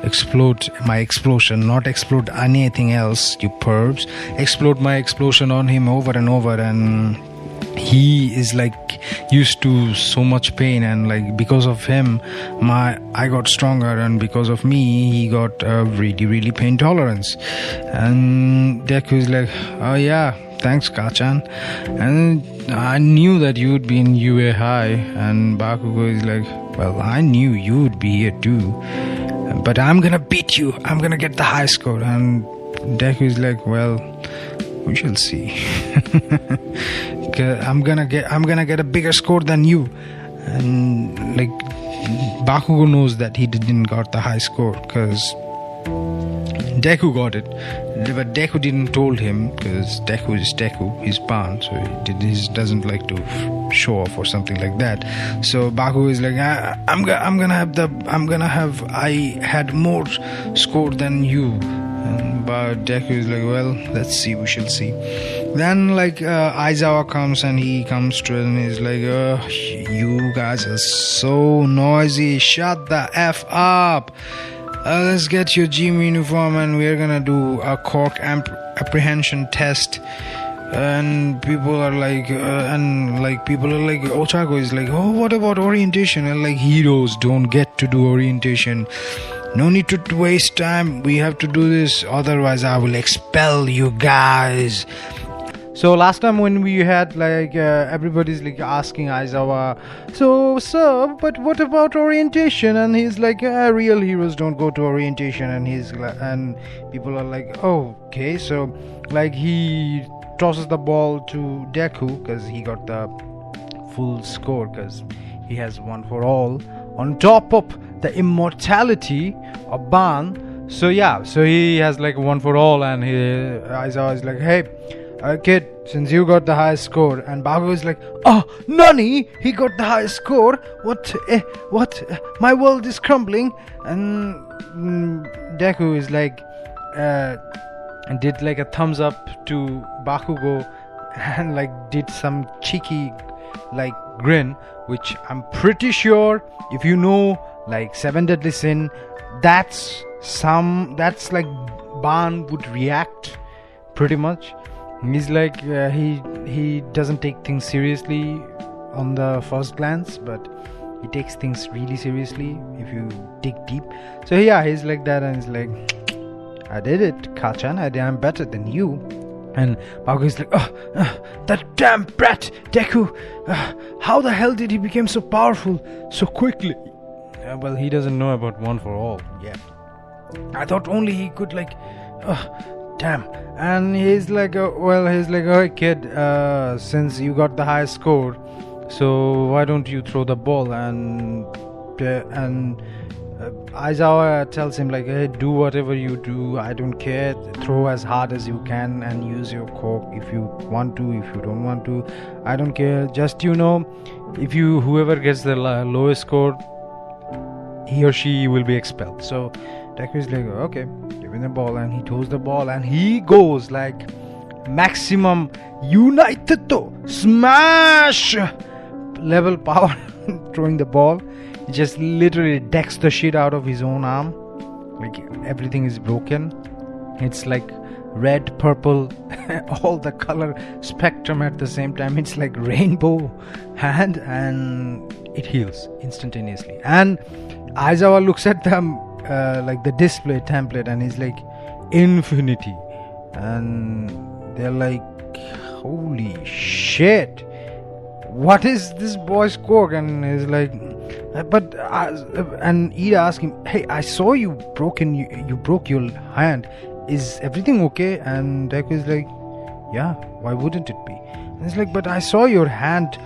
Explode my explosion, not explode anything else, you pervs. Explode my explosion on him over and over, and he is like used to so much pain, and like because of him I got stronger, and because of me he got really pain tolerance. And Deku is like, oh yeah, thanks Kachan, and I knew that you would be in UA High. And Bakugo is like, well, I knew you would be here too, but I'm gonna beat you, I'm gonna get the high score. And Deku is like, well, we shall see. I'm gonna get a bigger score than you. And like Bakugo knows that he didn't got the high score because Deku got it, but Deku didn't told him, because Deku is Deku, he's Pan, so he doesn't like to show off or something like that. So Bakugo is like, I had more score than you. But Deku is like, well, let's see, we shall see. Then like Aizawa comes, and he comes to it and he's like, you guys are so noisy, shut the F up. Let's get your gym uniform and we're gonna do a cork apprehension test. And people are like, Ochako is like, oh, what about orientation? And like, heroes don't get to do orientation. No need to waste time. We have to do this, otherwise I will expel you guys. So last time when we had like everybody's like asking Aizawa, so sir, but what about orientation? And he's like, real heroes don't go to orientation. And people are like, oh, okay. So like he tosses the ball to Deku because he got the full score, because he has one for all on top of the immortality of Ban. So yeah, so he has like one for all, and Aizawa is like, hey, kid, since you got the highest score. And Bakugo is like, oh, Nani, he got the highest score. What? My world is crumbling. And Deku is like, did like a thumbs up to Bakugo, and like did some cheeky like grin, which I'm pretty sure if you know like Seven Deadly Sin, that's like Ban would react pretty much. He's like he doesn't take things seriously on the first glance, but he takes things really seriously if you dig deep. So yeah, he's like that, and he's like, I did it, Kachan, I'm better than you. And Bakugo is like, that damn brat Deku, how the hell did he become so powerful so quickly? Well, he doesn't know about one for all yet. I thought only he could like, damn. And he's like, alright kid, since you got the highest score, so why don't you throw the ball? And Aizawa tells him like, hey, do whatever you do, I don't care, throw as hard as you can and use your cork if you want to, if you don't want to, I don't care, just if whoever gets the lowest score, he or she will be expelled. So Deku is like, okay, give me the ball, and he throws the ball, and he goes like maximum United smash level power throwing the ball. He just literally decks the shit out of his own arm, like everything is broken. It's like red, purple, all the color spectrum at the same time. It's like rainbow hand, and it heals instantaneously. And Aizawa looks at them like the display template, and he's like, infinity. And they're like, holy shit, what is this boy's quirk? And he's like, and Ida asked him, hey, I saw you broke your hand. Is everything okay? And Deku is like, yeah, why wouldn't it be? And he's like, but I saw your hand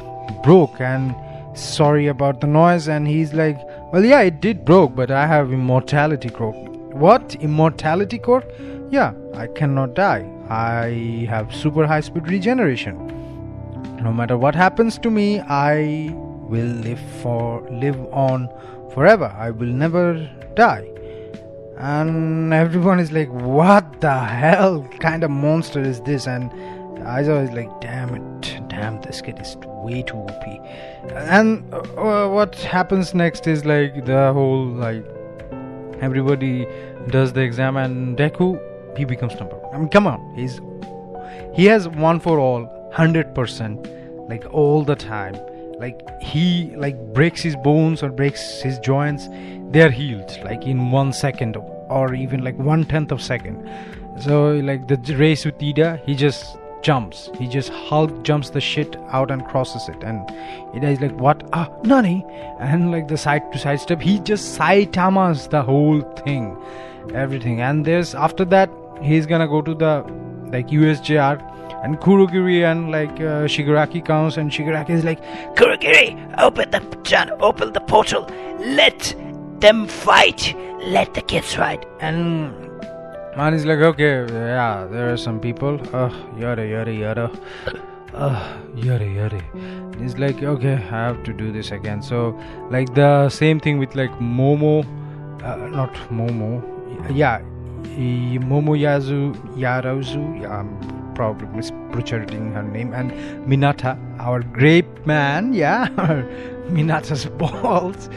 broke, and sorry about the noise. And he's like, well, yeah, it did broke, but I have immortality quirk. What? Immortality quirk? Yeah, I cannot die. I have super high speed regeneration. No matter what happens to me, I will live on forever. I will never die. And everyone is like, what the hell kind of monster is this? And Aizawa is like, damn, this kid is way too OP. And what happens next is like the whole, like, everybody does the exam, and Deku, he becomes number one. I mean, come on, he has one for all, 100%, like all the time. Like he breaks his bones or breaks his joints, they are healed like in 1 second or even like 1/10 of a second. So like the race with Ida, he just Hulk jumps the shit out and crosses it, and Ida is like, what? Nani? And like the side to side step, he just Saitamas the whole thing, everything. And after that he's gonna go to the like USJR, and Kurogiri and like Shigaraki comes, and Shigaraki is like, Kurogiri, open the portal, let them fight, let the kids fight. And man is like, okay, yeah, there are some people, yada. He's like, okay, I have to do this again. So like the same thing with like Momo, not Momo, yeah, Momo Yaruzu, I'm probably mispronunciating her name, and Minata, our grape man, yeah, Minata's balls.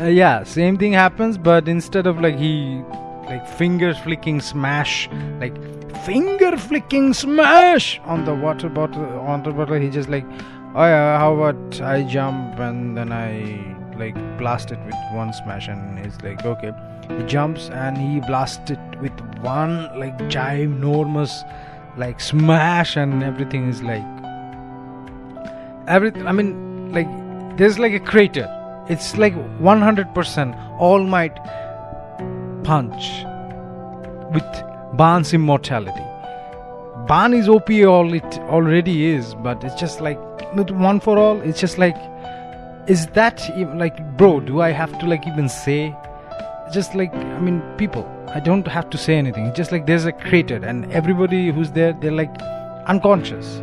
Yeah, same thing happens, but instead of like he like finger flicking smash on the water bottle, he just like, oh yeah, how about I jump and then I like blast it with one smash. And he's like, okay, he jumps and he blasts it with one like ginormous like smash, and everything is like I mean, like there's like a crater. It's like 100% All Might punch with Ban's immortality. Ban is OP, all it already is, but it's just like with one for all. It's just like, is that even, like, bro, do I have to like even say? Just like, I mean, people, I don't have to say anything. It's just like there's a crater, and everybody who's there, they're like unconscious.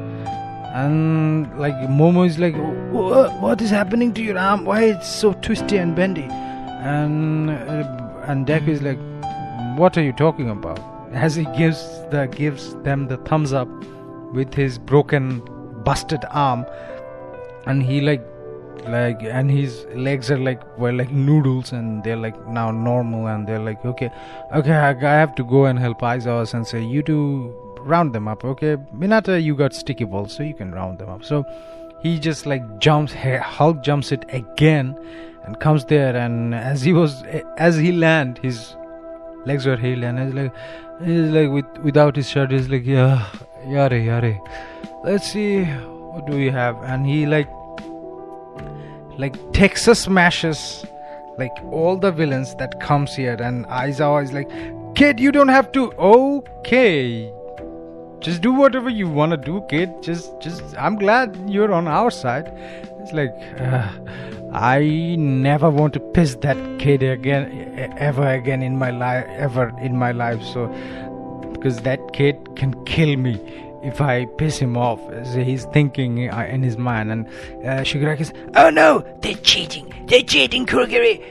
And like Momo is like, what is happening to your arm? Why it's so twisty and bendy? And Deku is like, what are you talking about? As he gives them the thumbs up with his broken, busted arm, and he like and his legs are like noodles, and they're like now normal, and they're like, okay, I have to go and help Aizawa Sensei. You two round them up, okay? Minata, you got sticky balls, so you can round them up. So he just like Hulk jumps it again and comes there, and as he land, his legs were healed, and he's like without his shirt, he's like, yeah, yare, let's see, what do we have? And he like Texas smashes like all the villains that comes here, and Aizawa is like, kid, you don't have to. Okay, just do whatever you want to do, kid. Just I'm glad you're on our side. It's like, I never want to piss that kid ever again in my life. So, because that kid can kill me if I piss him off. So he's thinking in his mind, and Shigaraki says, oh no, they're cheating, Kurogiri.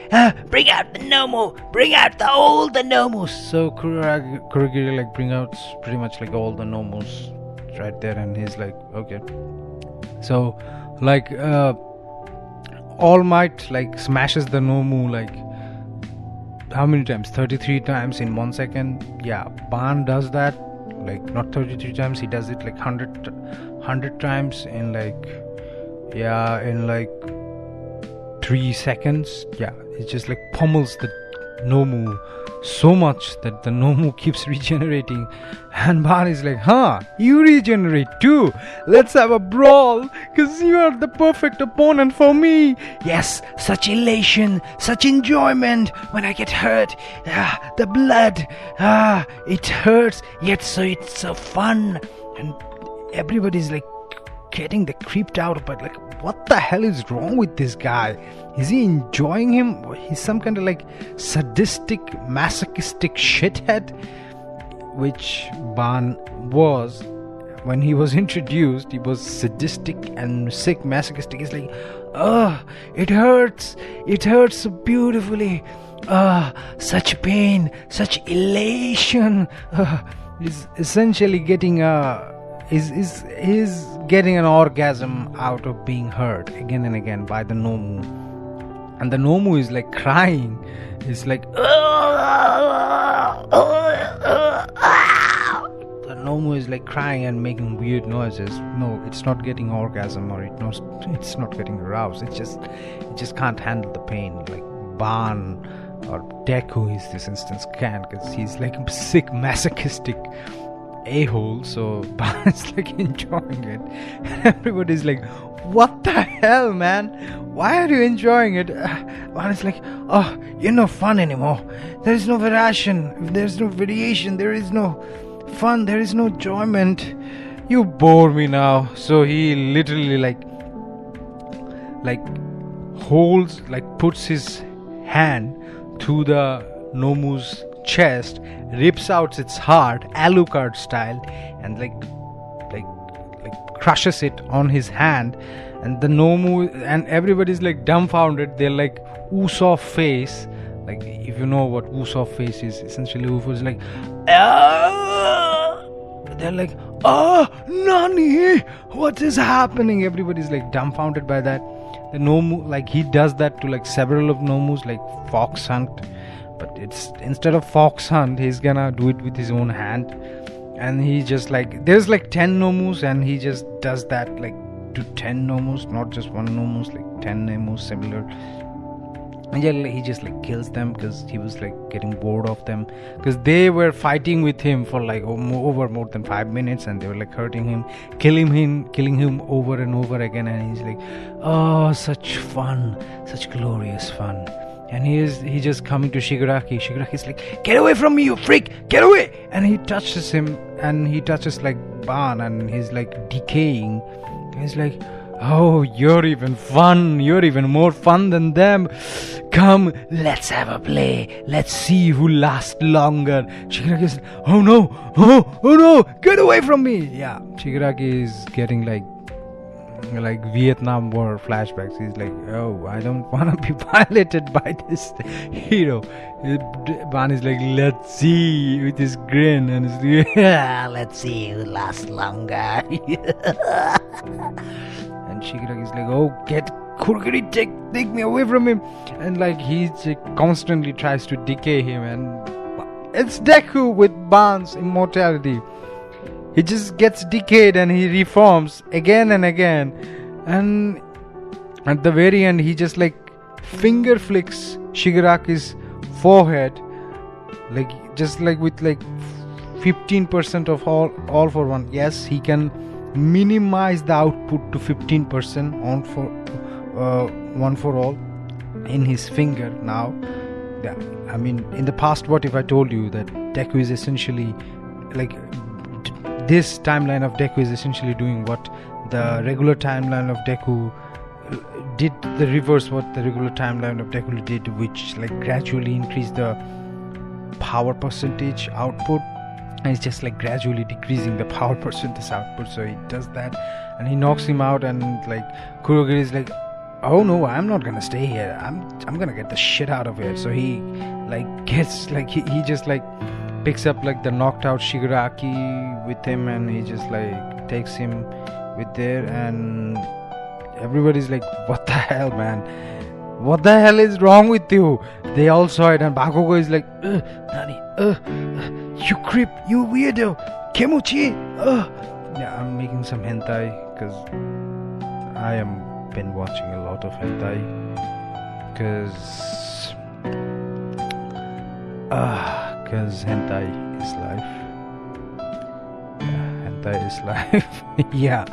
Bring out the Nomu, bring out all the Nomus. So Kurogiri like bring out pretty much like all the Nomus right there, and he's like, okay. So like All Might like smashes the Nomu like how many times? 33 times in 1 second. Yeah, Ban does that like not 33 times, he does it like 100 times in like 3 seconds. Yeah, it just like pummels the Nomu so much that the Nomu keeps regenerating, and Ban is like, huh, you regenerate too, let's have a brawl, cause you are the perfect opponent for me. Yes, such elation, such enjoyment when I get hurt. The blood, it hurts, yet so it's so fun. And everybody's like getting the creeped out, but like, what the hell is wrong with this guy? Is he enjoying him? He's some kind of like sadistic, masochistic shithead, which Ban was when he was introduced. He was sadistic and sick, masochistic. He's like, it hurts so beautifully, such pain, such elation. He's essentially getting is getting an orgasm out of being hurt again and again by the Nomu. And the Nomu is like crying. It's like the Nomu is like crying and making weird noises. No, it's not getting orgasm, or it's not getting aroused. It just can't handle the pain. Like Ban or Deku is this instance can, because he's like a sick masochistic a-hole. So Ban is like enjoying it, and everybody's like, what the hell, man, why are you enjoying it? Ban is like, oh, you're no fun anymore. There is no variation, there's no variation, there is no fun, there is no enjoyment. You bore me now. So he literally like holds, like puts his hand through the Nomu's chest, rips out its heart, Alucard style, and like crushes it on his hand. And the Nomu and everybody's like dumbfounded. They're like Usopp face. Like, if you know what Usopp face is, essentially Usopp is like, they're like, Nani, what is happening? Everybody's like dumbfounded by that. The Nomu, like, he does that to like several of Nomus, like Fox Hunt, but it's instead of Fox Hunt, he's gonna do it with his own hand. And he just like, there's like 10 Nomus, and he just does that like to 10 Nomus, not just one Nomus, like 10 Nomus similar. And yeah, he just like kills them because he was like getting bored of them, because they were fighting with him for like over more than 5 minutes, and they were like hurting him, killing him over and over again. And he's like, oh, such fun, such glorious fun. And he just coming to Shigaraki. Shigaraki's like, get away from me, you freak, get away. And he touches him, and he touches like Ban, and he's like decaying. And he's like, oh, you're even fun, you're even more fun than them. Come, let's have a play, let's see who lasts longer. Shigaraki's like, oh no, get away from me. Yeah, Shigaraki is getting like Vietnam War flashbacks. He's like, oh, I don't want to be violated by this hero. Ban is like, let's see, with his grin, and he's like, yeah, let's see who lasts longer. And Shigaraki is like, oh, get Kurogiri, take me away from him. And like, he constantly tries to decay him, and it's Deku with Ban's immortality. He just gets decayed and he reforms again and again. And at the very end, he just like finger flicks Shigaraki's forehead, like just like with like 15% of all for one. Yes, he can minimize the output to 15% on for one for all in his finger now. Yeah, I mean, in the past, what if I told you that Deku is essentially like, this timeline of Deku is essentially doing what the regular timeline of Deku did, the reverse what the regular timeline of Deku did, which like gradually increased the power percentage output, and it's just like gradually decreasing the power percentage output. So he does that, and he knocks him out, and like Kurogiri is like, oh no, I'm not gonna stay here, I'm gonna get the shit out of here. So he like gets like he just like picks up like the knocked out Shigaraki with him, and he just like takes him with there. And everybody's like, what the hell, man, what the hell is wrong with you? They all saw it, and Bakugo is like, Nani, you creep, you weirdo, Kemuchi. Yeah, I'm making some hentai because I am been watching a lot of hentai, because Because hentai is life. Yeah, hentai is life. Yeah.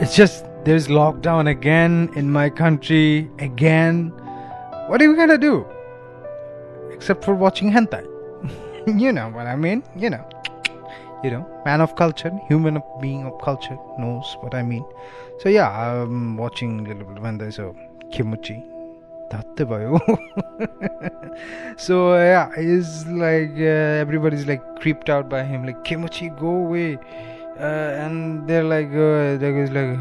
It's just there's lockdown again in my country again. What are we gonna do? Except for watching hentai. You know what I mean? You know, man of culture, human being of culture knows what I mean. So yeah, I'm watching little bit when there's a kimuchi. So yeah, it's like everybody's like creeped out by him, like kimuchi, go away, and they're like, that guy's like,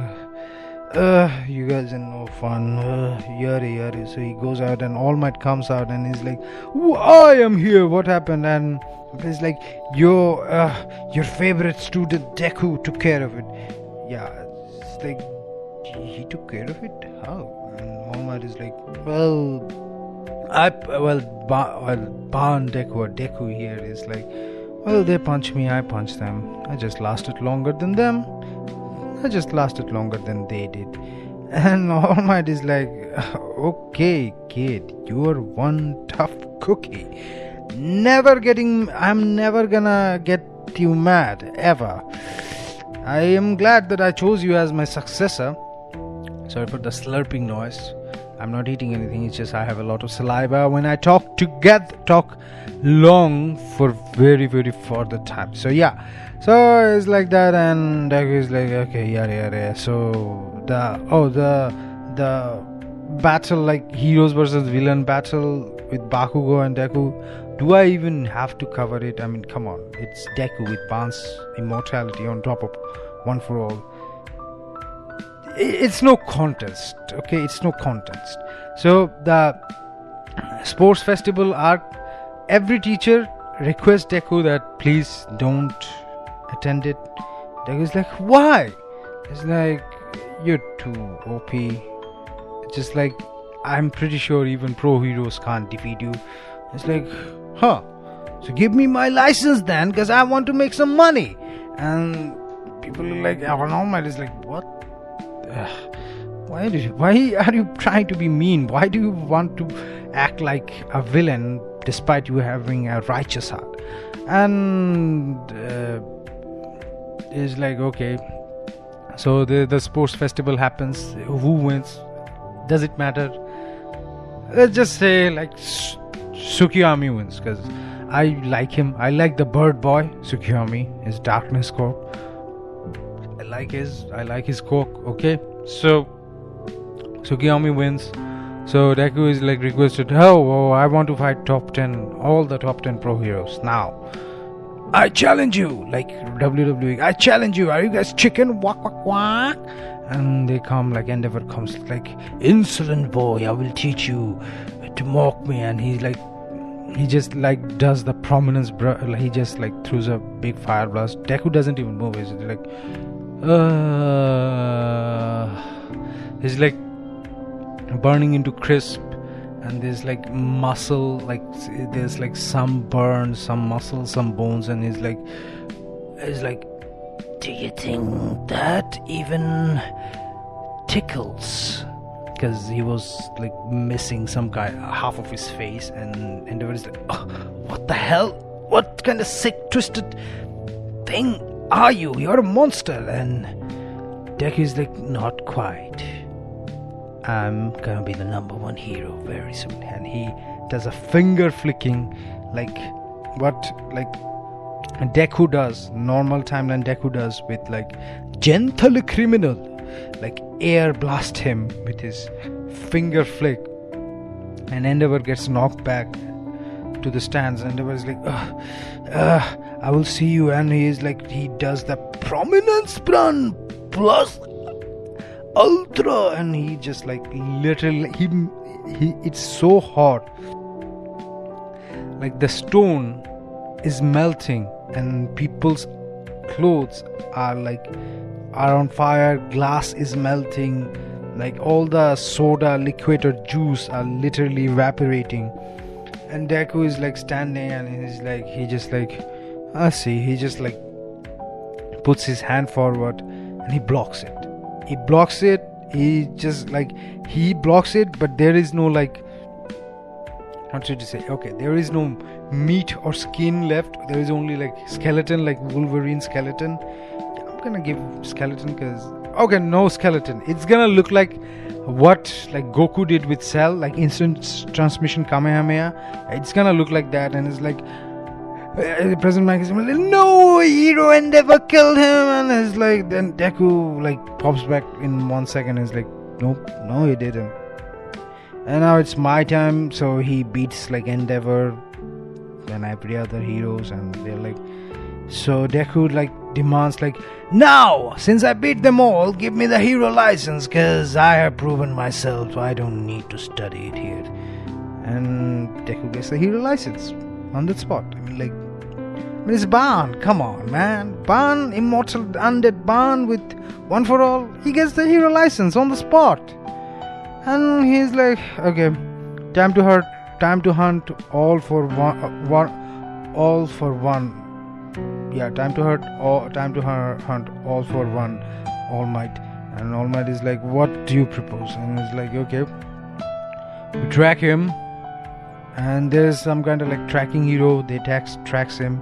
you guys are no fun, yari. So he goes out and All Might comes out and he's like, I am here, what happened? And he's like, your favorite student Deku took care of it. Yeah, it's like, he took care of it? How? And All Might is like, Ban Deku or Deku here is like, well, they punch me, I punch them. I just lasted longer than them. I just lasted longer than they did. And All Might is like, okay, kid, you are one tough cookie. I'm never gonna get you mad, ever. I am glad that I chose you as my successor. Sorry for the slurping noise. I'm not eating anything, it's just I have a lot of saliva when I talk long for very, very further time. So yeah, so it's like that, and Deku is like, okay, yeah. So the battle, like heroes versus villain battle with Bakugo and Deku, do I even have to cover it? I mean, come on, it's Deku with Ban's immortality on top of One for All. It's no contest, okay? It's no contest. So the sports festival arc, every teacher requests Deku that please don't attend it. Deku's like, why? It's like, you're too OP. It's just like, I'm pretty sure even pro heroes can't defeat you. It's like, so give me my license then, because I want to make some money. And people are like, All Might is like, what? Why are you trying to be mean? Why do you want to act like a villain despite you having a righteous heart? And it's like, okay, so the sports festival happens. Who wins? Does it matter? Let's just say like Tsukiyami wins, because I like him. I like the bird boy Tsukiyami, his Darkness Corp. I like his quirk. Okay, so Tsukiyami wins. So Deku is like requested, oh, I want to fight all the top 10 pro heroes now. I challenge you, like WWE. I challenge you. Are you guys chicken? Wak wak wak. And they come, like Endeavor comes like, insolent boy, I will teach you to mock me. And he just like does the prominence, he just like throws a big fire blast. Deku doesn't even move. He's like, he's like burning into crisp, and there's like muscle, like there's like some burn, some muscle, some bones, and he's like, do you think that even tickles? Because he was like missing some half of his face, and Endeavor is like, oh, what the hell? What kind of sick, twisted thing are you? You're a monster. And Deku is like, not quite. I'm gonna be the number one hero very soon. And he does a finger flicking, like what like Deku does, normal timeline Deku does, with like gentle criminal, like air blast him with his finger flick, and Endeavor gets knocked back to the stands. Endeavor is like, I will see you. And he is like, he does the prominence run plus ultra, and he just like literally he it's so hot, like the stone is melting and people's clothes are on fire, glass is melting, like all the soda, liquid or juice are literally evaporating. And Deku is like standing, and he just like he just like puts his hand forward and he blocks it. He blocks it, but there is no like not so to say, okay, there is no meat or skin left. There is only like skeleton, like Wolverine skeleton. I'm gonna give skeleton because, okay, no skeleton. It's gonna look like what like Goku did with Cell, like instant transmission Kamehameha. It's gonna look like that, and it's like President Mike is like, no, Hero Endeavor killed him, and it's like, then Deku like pops back in 1 second and is like, nope, no, he didn't. And now it's my time, so he beats like Endeavor and every other heroes, and they're like, so Deku like demands like, now since I beat them all, give me the hero license, cause I have proven myself, so I don't need to study it here. And Deku gets the hero license on the spot. I mean, it's Ban, come on man, Ban, immortal undead Ban with one for all, he gets the hero license on the spot. And he's like, okay, time to hunt all for one. Yeah, time to hunt all for one, All Might. And All Might is like, what do you propose? And he's like, okay, we track him, and there's some kind of like tracking hero. They tracks him,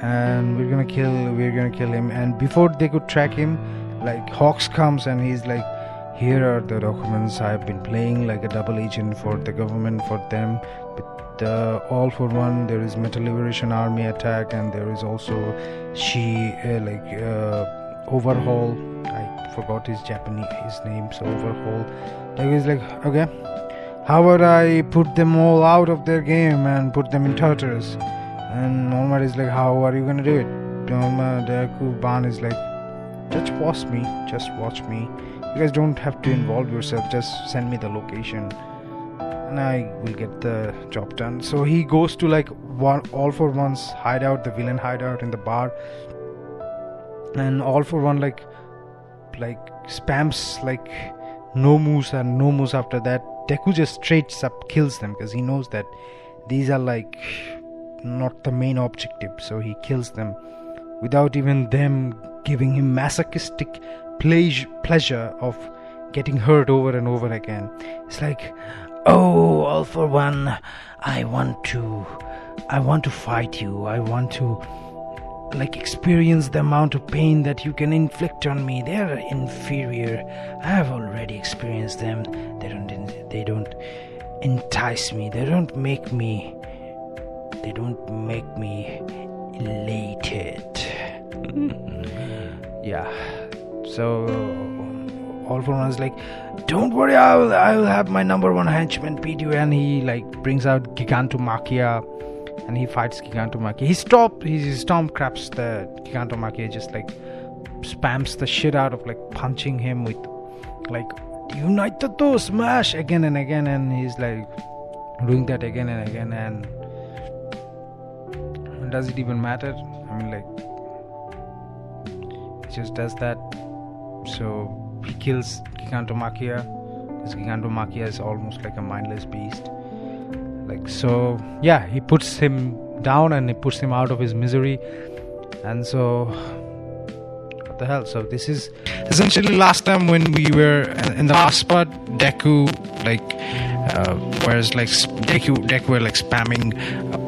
and we're gonna kill him. And before they could track him, like Hawks comes, and he's like, here are the documents. I've been playing like a double agent for the government, for them. But all for one, there is Metal Liberation Army attack, and there is also Overhaul. I forgot his Japanese name, so Overhaul. Like he's like, okay, how about I put them all out of their game and put them in Tartarus? And All is like, how are you gonna do it? Deku Ban is like, just watch me. You guys don't have to involve yourself, just send me the location and I will get the job done. So he goes to like All for One's hideout, the villain hideout in the bar, and All for One like spams like no moves and no moves after that. Deku just straight up kills them because he knows that these are like not the main objective, so he kills them without even them giving him masochistic pleasure of getting hurt over and over again. It's like, oh, All for One, I want to fight you. I want to like experience the amount of pain that you can inflict on me. They are inferior. I have already experienced them. They don't entice me. They don't make me elated. Yeah. So All for One is like, don't worry, I'll have my number one henchman beat you. And he like brings out Gigantomachia, and he fights Gigantomachia. He storm craps the Gigantomachia, just like spams the shit out of like punching him with like Unite the Toe Smash again and again, and he's like doing that again and again. And does it even matter? I mean, like, he just does that. So he kills Gigantomachia, because Gigantomachia is almost like a mindless beast. Like, so yeah, he puts him down and he puts him out of his misery. And so what the hell? So this is essentially last time when we were in the last part, Deku like whereas like Deku were like spamming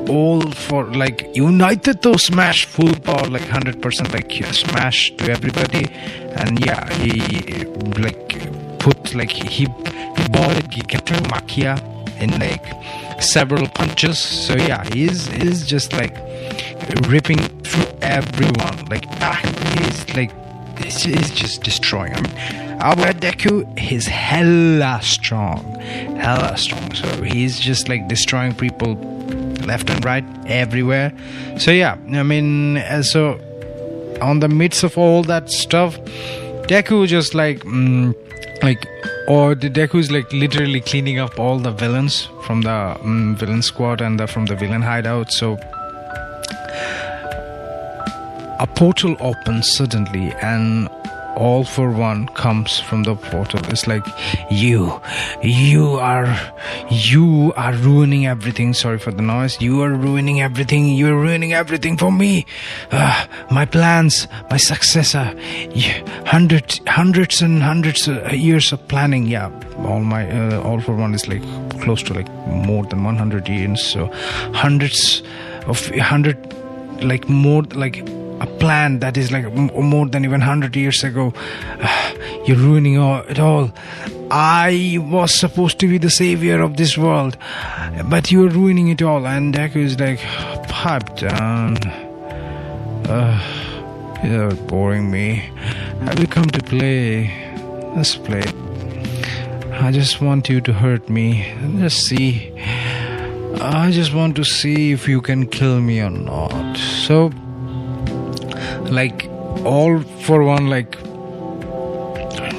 all for like United to Smash full power, like 100% like smash to everybody. And yeah, he like put like he boarded Gigantomachia in like several punches. So yeah, he's just like ripping through everyone. Like he's just destroying. I mean, our Deku is hella strong. So he's just like destroying people left and right, everywhere. So yeah, I mean, so on the midst of all that stuff, Deku just or the Deku's like literally cleaning up all the villains from the villain squad and from the villain hideout. So a portal opens suddenly, and All for One comes from the portal. It's like, you are ruining everything. Sorry for the noise. You are ruining everything. You're ruining everything for me. My plans, my successor. Hundreds and hundreds of years of planning. Yeah, All for One is like close to like more than 100 years. So like more like a plan that is like more than even 100 years ago. You're ruining it all. I was supposed to be the savior of this world, but you're ruining it all. And Deku is like, pipe down. You're boring me. Have you come to play? Let's play. I just want you to hurt me. Just see. I just want to see if you can kill me or not. So, like, All for One, like,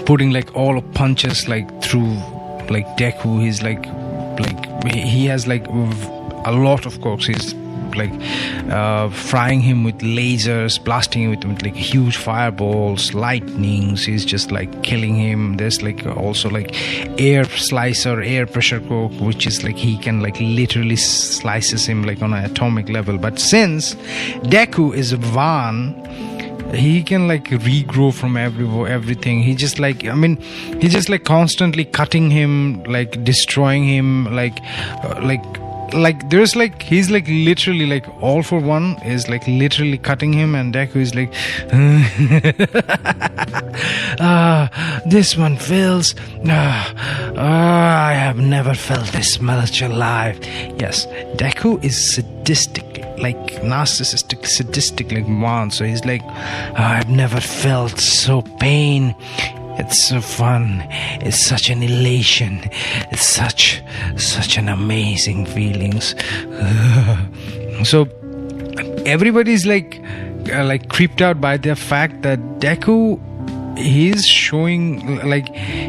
putting like all punches like through like Deku. He's like he has like a lot of cogs. He's like frying him with lasers, blasting him with like huge fireballs, lightnings. He's just like killing him. There's like also like air slicer, air pressure coke, which is like he can like literally slices him like on an atomic level. But since Deku is Van, he can like regrow from everything. He just like, I mean, he's just like constantly cutting him, like destroying him, like there's like, he's like literally like All for One is like literally cutting him, and Deku is like this one feels I have never felt this much alive. Yes, Deku is sadistic, like narcissistic, sadistic, like one. So he's like, I've never felt so pain. It's so fun. It's such an elation. It's such an amazing feelings. So everybody's like creeped out by the fact that Deku, he's showing like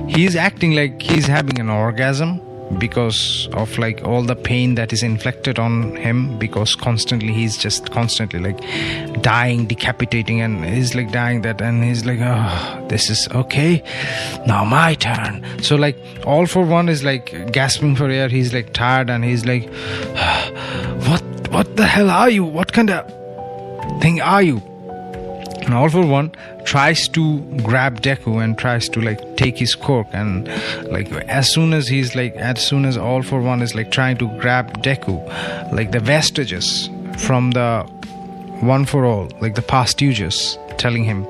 he's acting like he's having an orgasm because of like all the pain that is inflicted on him, because he's just constantly like dying, decapitating, and he's like dying that, and he's like, oh, this is okay, now my turn. So like All for One is like gasping for air. He's like tired, and he's like, what the hell are you? What kind of thing are you? And All for One tries to grab Deku and tries to like take his cork, and like as soon as All for One is like trying to grab Deku, like the vestiges from the One for All, like the past uses telling him,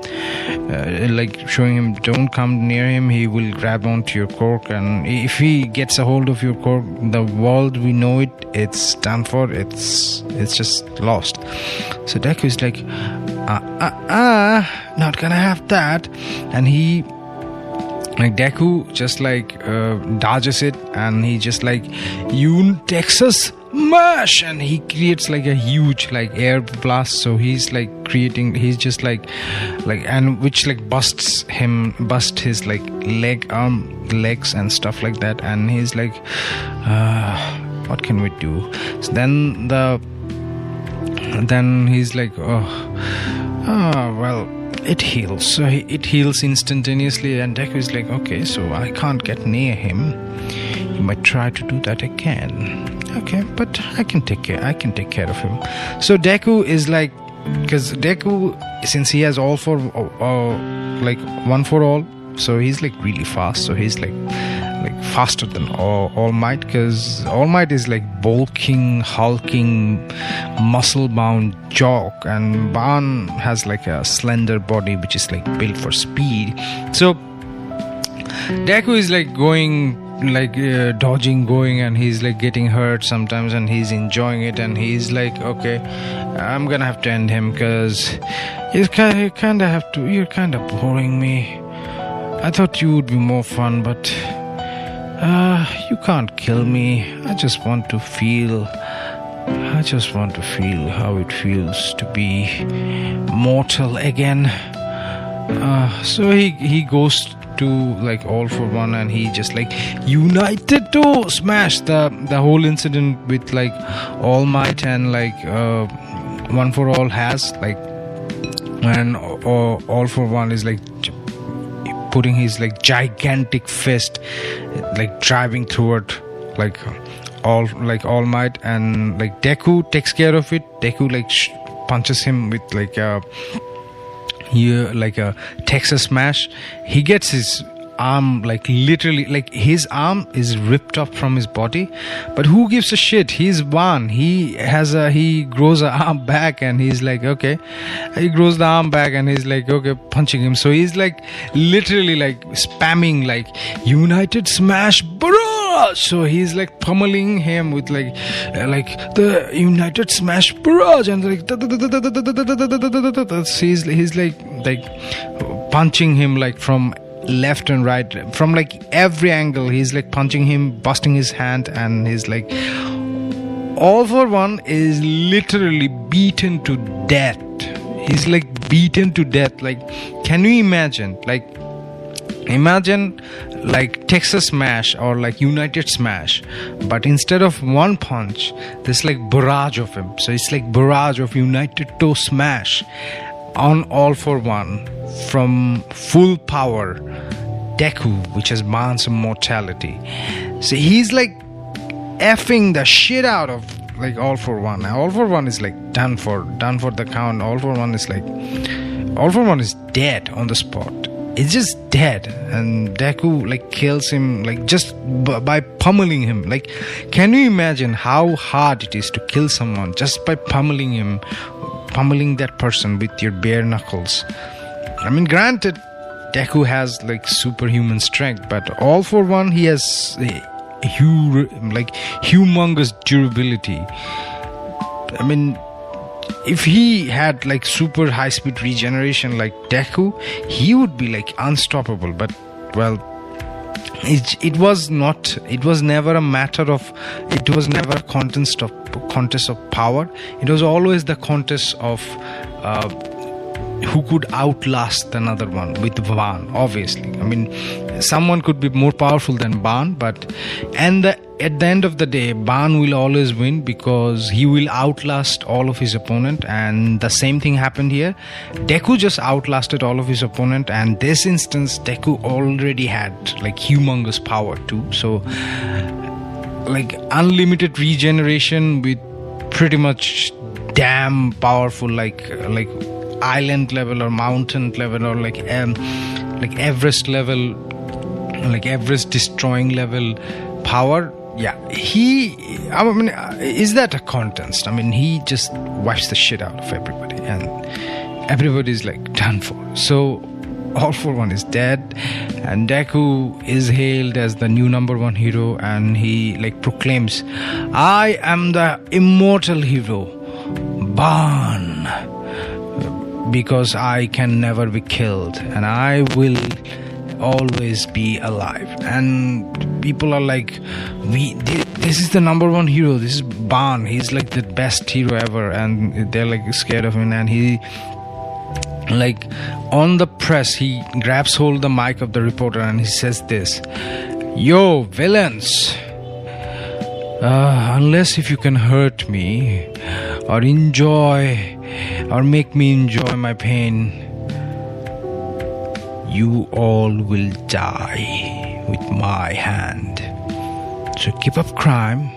like showing him, don't come near him, he will grab onto your cork, and if he gets a hold of your cork, the world we know it's done for. It's just lost. So Deku is like, not gonna have that. And he, like, Deku just like dodges it, and he just like, you Texas mash, and he creates like a huge like air blast. So he's like he's just like and which like busts his like legs and stuff like that, and he's like, what can we do? So then he's like, well, it heals. So it heals instantaneously, and Deku is like, okay, so I can't get near him. He might try to do that again. Okay, but I can take care of him. So Deku is like, because Deku, since he has all for like One for All, so he's like really fast. So he's like faster than All Might, because All Might is like bulking, hulking, muscle-bound jock, and Ban has like a slender body which is like built for speed. So Deku is like going, like dodging, going, and he's like getting hurt sometimes, and he's enjoying it, and he's like, okay, I'm gonna have to end him, because you're kind of boring me. I thought you would be more fun, but you can't kill me. I just want to feel how it feels to be mortal again. So he goes to like All for One, and he just like united to smash the whole incident with like All Might and like One for All has like, and All for One is like putting his like gigantic fist, like driving toward like All Might, and like Deku takes care of it. Deku like punches him with like a Texas smash. He gets his arm like literally, like his arm is ripped up from his body, but who gives a shit? He's Ban. He grows an arm back, and he's like, okay, he grows the arm back, and he's like, okay, punching him. So he's like literally like spamming like United Smash Barrage. So he's like pummeling him with like the United Smash Barrage, and like he's like punching him like from left and right, from like every angle. He's like punching him, busting his hand, and he's like, All for One is literally beaten to death. He's like beaten to death. Like, can you imagine? Like, imagine like Texas Smash or like United Smash, but instead of one punch, there's like barrage of him. So it's like barrage of United Toe Smash on All for One from full power Deku, which has Ban's immortality. So he's like effing the shit out of like All for One. Now, All for One is like done for the count. All for One is dead on the spot. It's just dead, and Deku like kills him like just by pummeling him. Like, can you imagine how hard it is to kill someone just by pummeling that person with your bare knuckles? I mean, granted, Deku has like superhuman strength, but All for One, he has humongous durability. I mean, if he had like super high speed regeneration like Deku, he would be like unstoppable. But well, it was never a contest of power. It was always the contest of who could outlast another one with Ban, obviously. I mean, someone could be more powerful than Ban, but at the end of the day, Ban will always win because he will outlast all of his opponent, and the same thing happened here. Deku just outlasted all of his opponent, and this instance, Deku already had like humongous power too. So like unlimited regeneration with pretty much damn powerful like island level or mountain level or like Everest level, like Everest destroying level power. Yeah, I mean, is that a contest? I mean, he just wipes the shit out of everybody, and everybody's like done for. So All for One is dead, and Deku is hailed as the new number one hero, and he like proclaims, I am the immortal hero, Ban, because I can never be killed, and I will always be alive. And people are like, this is the number one hero, this is Ban, he's like the best hero ever, and they're like scared of him. And he like on the press, he grabs hold of the mic of the reporter, and he says this: yo villains, unless if you can hurt me or make me enjoy my pain, you all will die with my hand. So give up crime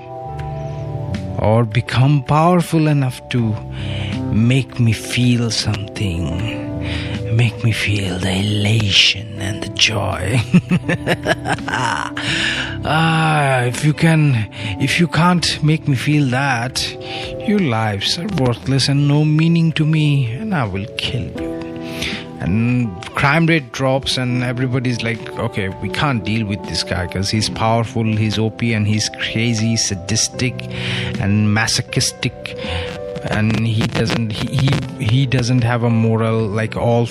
or become powerful enough to make me feel something. Make me feel the elation and the joy. If you can't make me feel that, your lives are worthless and no meaning to me, and I will kill you. And crime rate drops, and everybody's like, okay, we can't deal with this guy because he's powerful, he's OP, and he's crazy, sadistic, and masochistic, and he doesn't have a moral like All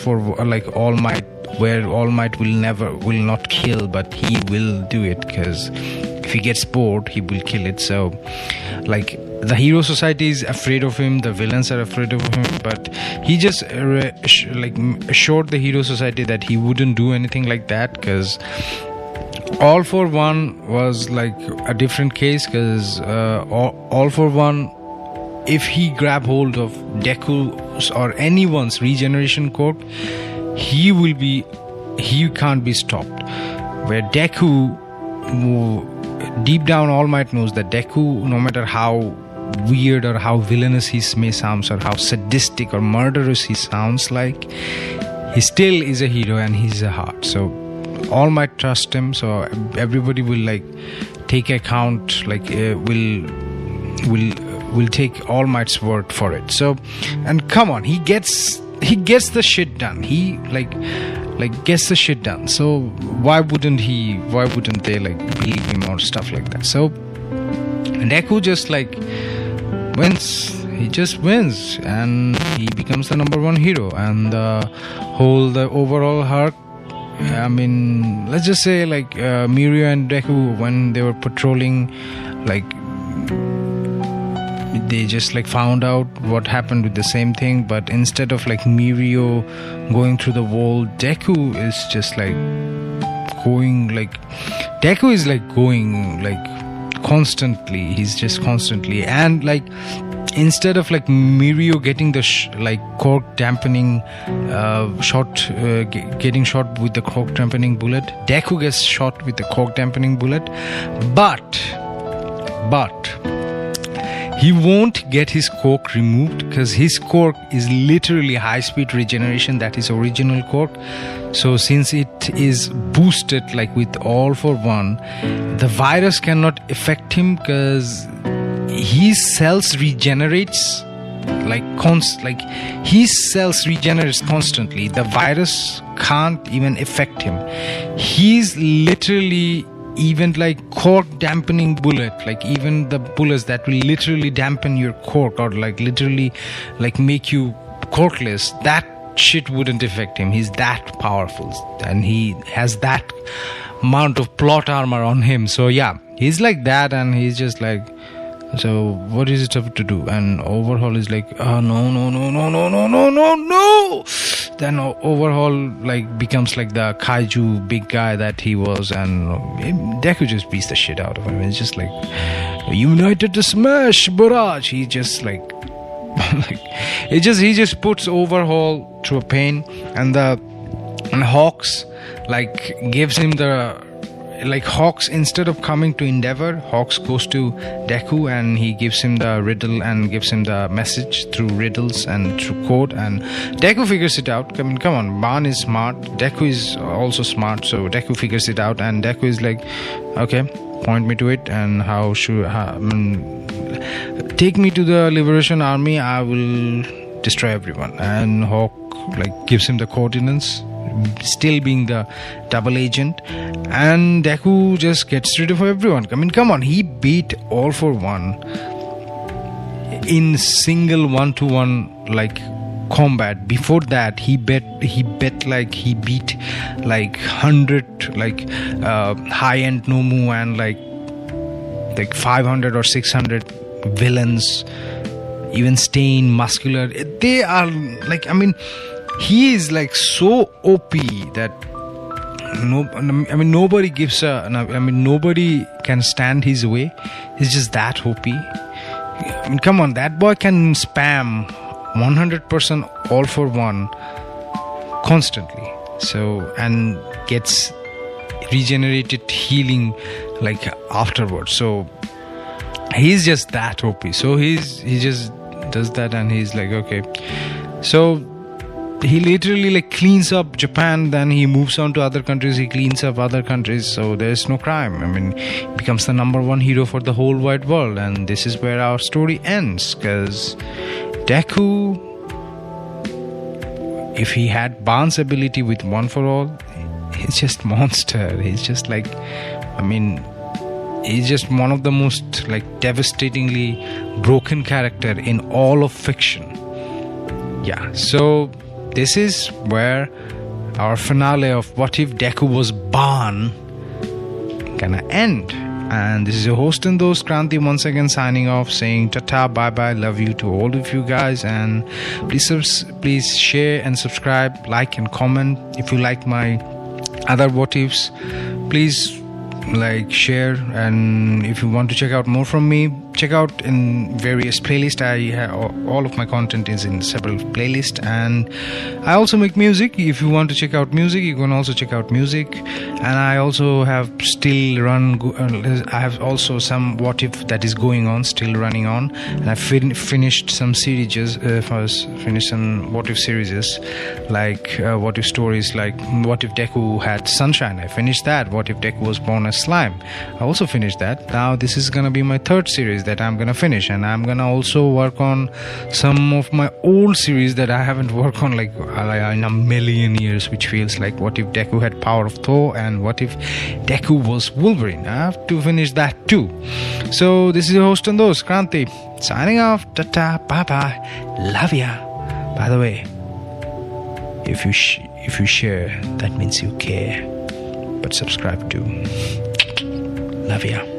Might, where All Might will not kill, but he will do it because if he gets bored, he will kill it. So like the hero society is afraid of him, the villains are afraid of him, but he just assured the hero society that he wouldn't do anything like that, because All for One was like a different case, because All for One, if he grab hold of Deku's or anyone's regeneration quirk, he will be he can't be stopped. Where Deku, deep down, All Might knows that Deku, no matter how weird or how villainous he may sound, or how sadistic or murderous he sounds like, he still is a hero and he's a heart. So All Might trust him. So everybody will like take account, like will take All Might's word for it. So, and come on, he gets the shit done. He like gets the shit done. So why wouldn't they like believe him or stuff like that? So Deku just like wins. He just wins and he becomes the number one hero. And the overall arc, I mean, let's just say like Mirio and Deku, when they were patrolling, like they just like found out what happened with the same thing, but instead of like Mirio going through the wall, Deku is just like going constantly. He's just constantly, and like instead of like Mirio getting the cork dampening getting shot with the cork dampening bullet, Deku gets shot with the cork dampening bullet, but he won't get his cork removed because his cork is literally high-speed regeneration. That is original cork. So since it is boosted like with All for One, the virus cannot affect him because his cells regenerates his cells regenerates constantly. The virus can't even affect him. He's literally even like cork dampening bullet, like even the bullets that will literally dampen your cork or like literally like make you corkless, that shit wouldn't affect him. He's that powerful and he has that amount of plot armor on him. So yeah, he's like that, and he's just like, so what is it up to do? And Overhaul is like, oh no. Then Overhaul like becomes like the kaiju big guy that he was, and Deku just beats the shit out of him. It's just like, united to smash Barrage. He just like he just puts Overhaul through a pain, and Hawks like gives him the Hawks, instead of coming to Endeavor, Hawks goes to Deku and he gives him the riddle and gives him the message through riddles and through code, and Deku figures it out. I mean, come on, Ban is smart, Deku is also smart, so Deku figures it out, and Deku is like, okay, point me to it, and take me to the Liberation Army, I will destroy everyone. And Hawk like gives him the coordinates, still being the double agent, and Deku just gets rid of everyone. I mean, come on, he beat All for One in single 1-to-1 like combat. Before that, he beat like 100 like high-end Nomu and like 500 or 600 villains, even Stain, Muscular. They are like, I mean, he is like so OP that nobody gives nobody can stand his way. He's just that OP. I mean, come on, that boy can spam 100% All for One constantly. So, and gets regenerated healing like afterwards. So he's just that OP. So he just does that, and he's like, okay. So he literally like cleans up Japan, then he moves on to other countries, he cleans up other countries, so there's no crime. I mean, he becomes the number one hero for the whole wide world, and this is where our story ends, because Deku, if he had Ban's ability with One for All, he's just monster. He's just like, I mean, he's just one of the most like devastatingly broken character in all of fiction. Yeah, so this is where our finale of What If Deku Was Ban gonna end. And this is your host and host Kranti once again signing off, saying tata, bye bye, love you to all of you guys, and please share and subscribe, like and comment. If you like my other what ifs, please like, share, and if you want to check out more from me, check out in various playlists. All of my content is in several playlists, and I also make music. If you want to check out music, you can also check out music. And I also have I have also some What If that is going on, still running on, and I finished some series. Finished some What If series, like What If stories, like What If Deku had sunshine. I finished that. What If Deku was born as slime. I also finished that. Now this is gonna be my third series that I'm gonna finish, and I'm gonna also work on some of my old series that I haven't worked on like in a million years, which feels like What If Deku had power of Thor, and What If Deku was Wolverine. I have to finish that too. So this is your host and host Kranti, signing off. Tata, bye bye, love ya. By the way, if you share, that means you care. But subscribe too. Love ya.